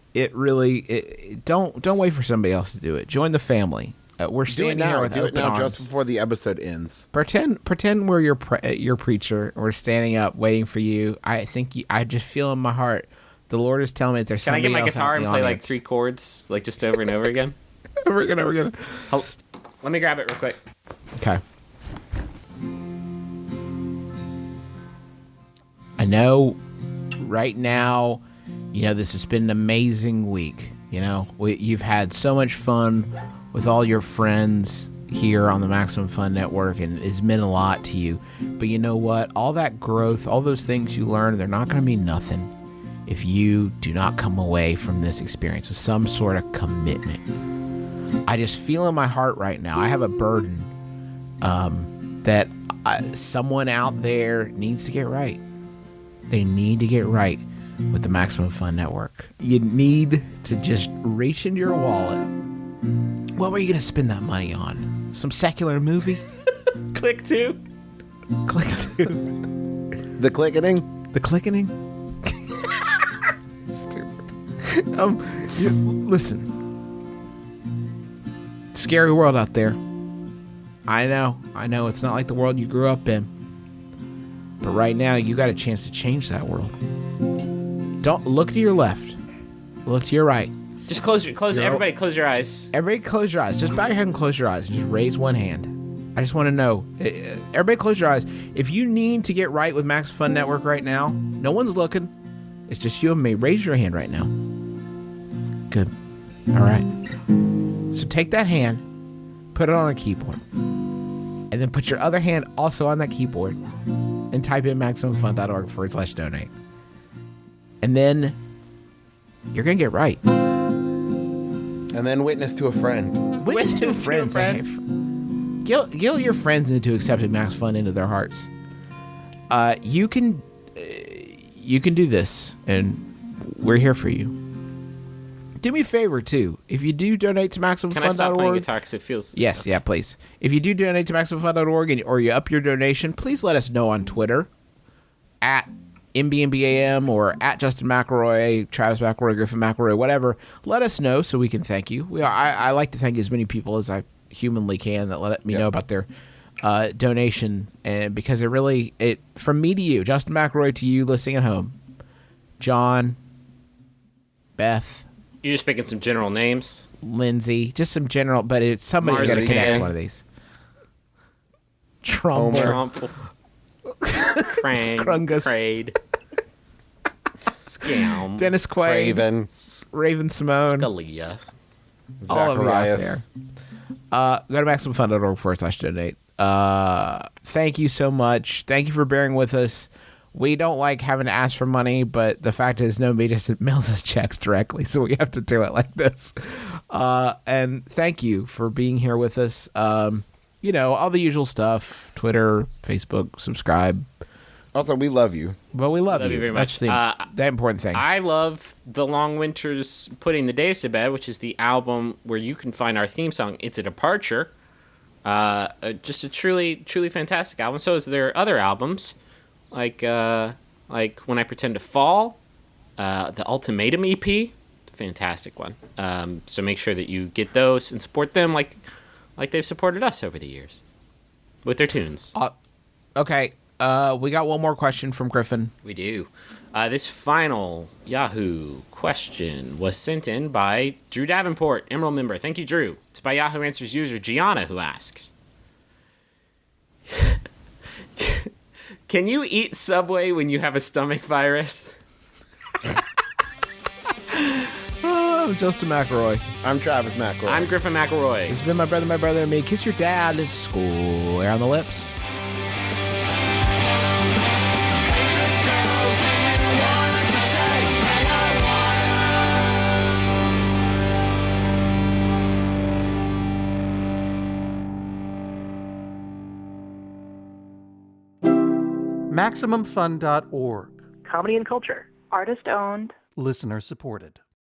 don't wait for somebody else to do it. Join the family. We're Do it standing here now. with Do it open now, arms. just before the episode ends. Pretend we're your preacher. We're standing up waiting for you. I think I just feel in my heart the Lord is telling me that there's Can I somebody get my else guitar out in and the play like audience. 3 chords, like just over and over again? Over again. Let me grab it real quick. Okay. I know right now, this has been an amazing week. You've had so much fun with all your friends here on the Maximum Fun Network, and it's meant a lot to you. But you know what? All that growth, all those things you learned, they're not going to mean nothing if you do not come away from this experience with some sort of commitment. I just feel in my heart right now, I have a burden that someone out there needs to get right. They need to get right with the Maximum Fun Network. You need to just reach into your wallet. What were you going to spend that money on? Some secular movie? Click 2. Click 2. The clickening? The clickening? Stupid. Listen. Scary world out there. I know. It's not like the world you grew up in. But right now, you got a chance to change that world. Don't look to your left. Look to your right. Just everybody close your eyes. Everybody close your eyes. Just bow your head and close your eyes. Just raise one hand. I just want to know. Everybody close your eyes. If you need to get right with Max Fun Network right now, no one's looking. It's just you and me. Raise your hand right now. Good. All right. So take that hand, put it on a keyboard, and then put your other hand also on that keyboard and type in MaximumFun.org/donate. And then you're going to get right. And then witness to a friend. Witness to a friend. Say, hey, guilt your friends into accepting Max Fun into their hearts. You can do this, and we're here for you. Do me a favor, too. If you do donate to MaximumFun.org... Can I stop playing guitar because it feels... Yes, yeah, please. If you do donate to MaximumFun.org or you up your donation, please let us know on Twitter at MBMBaM or at Justin McElroy, Travis McElroy, Griffin McElroy, whatever. Let us know so we can thank you. I like to thank as many people as I humanly can that let me know about their donation, and because it from me to you, Justin McElroy to you listening at home, John, Beth, You're just picking some general names. Lindsay, just some general, but it's somebody's got to connect to one of these. Trumbull. Trump. Crane. Krungus. Crade. Scam. Dennis Quaid. Raven. Raven Simone. Scalia. All of you out Zacharias. Go to MaximumFun.org/donate. Thank you so much. Thank you for bearing with us. We don't like having to ask for money, but the fact is nobody just mails us checks directly, so we have to do it like this. And thank you for being here with us. You know, all the usual stuff, Twitter, Facebook, subscribe. Also, we love you. But we love you very much. That's the important thing. I love The Long Winter's Putting the Days to Bed, which is the album where you can find our theme song, It's a Departure. Just a truly, truly fantastic album. So is there other albums, like When I Pretend to Fall, the Ultimatum EP, fantastic one. So make sure that you get those and support them like they've supported us over the years with their tunes. Okay, we got one more question from Griffin. We do. This final Yahoo question was sent in by Drew Davenport, Emerald member. Thank you, Drew. It's by Yahoo Answers user Gianna, who asks, can you eat Subway when you have a stomach virus? Oh, Justin McElroy. I'm Travis McElroy. I'm Griffin McElroy. It's been my brother, and me. Kiss your dad. It's school. Air on the lips. MaximumFun.org. Comedy and culture. Artist owned. Listener supported.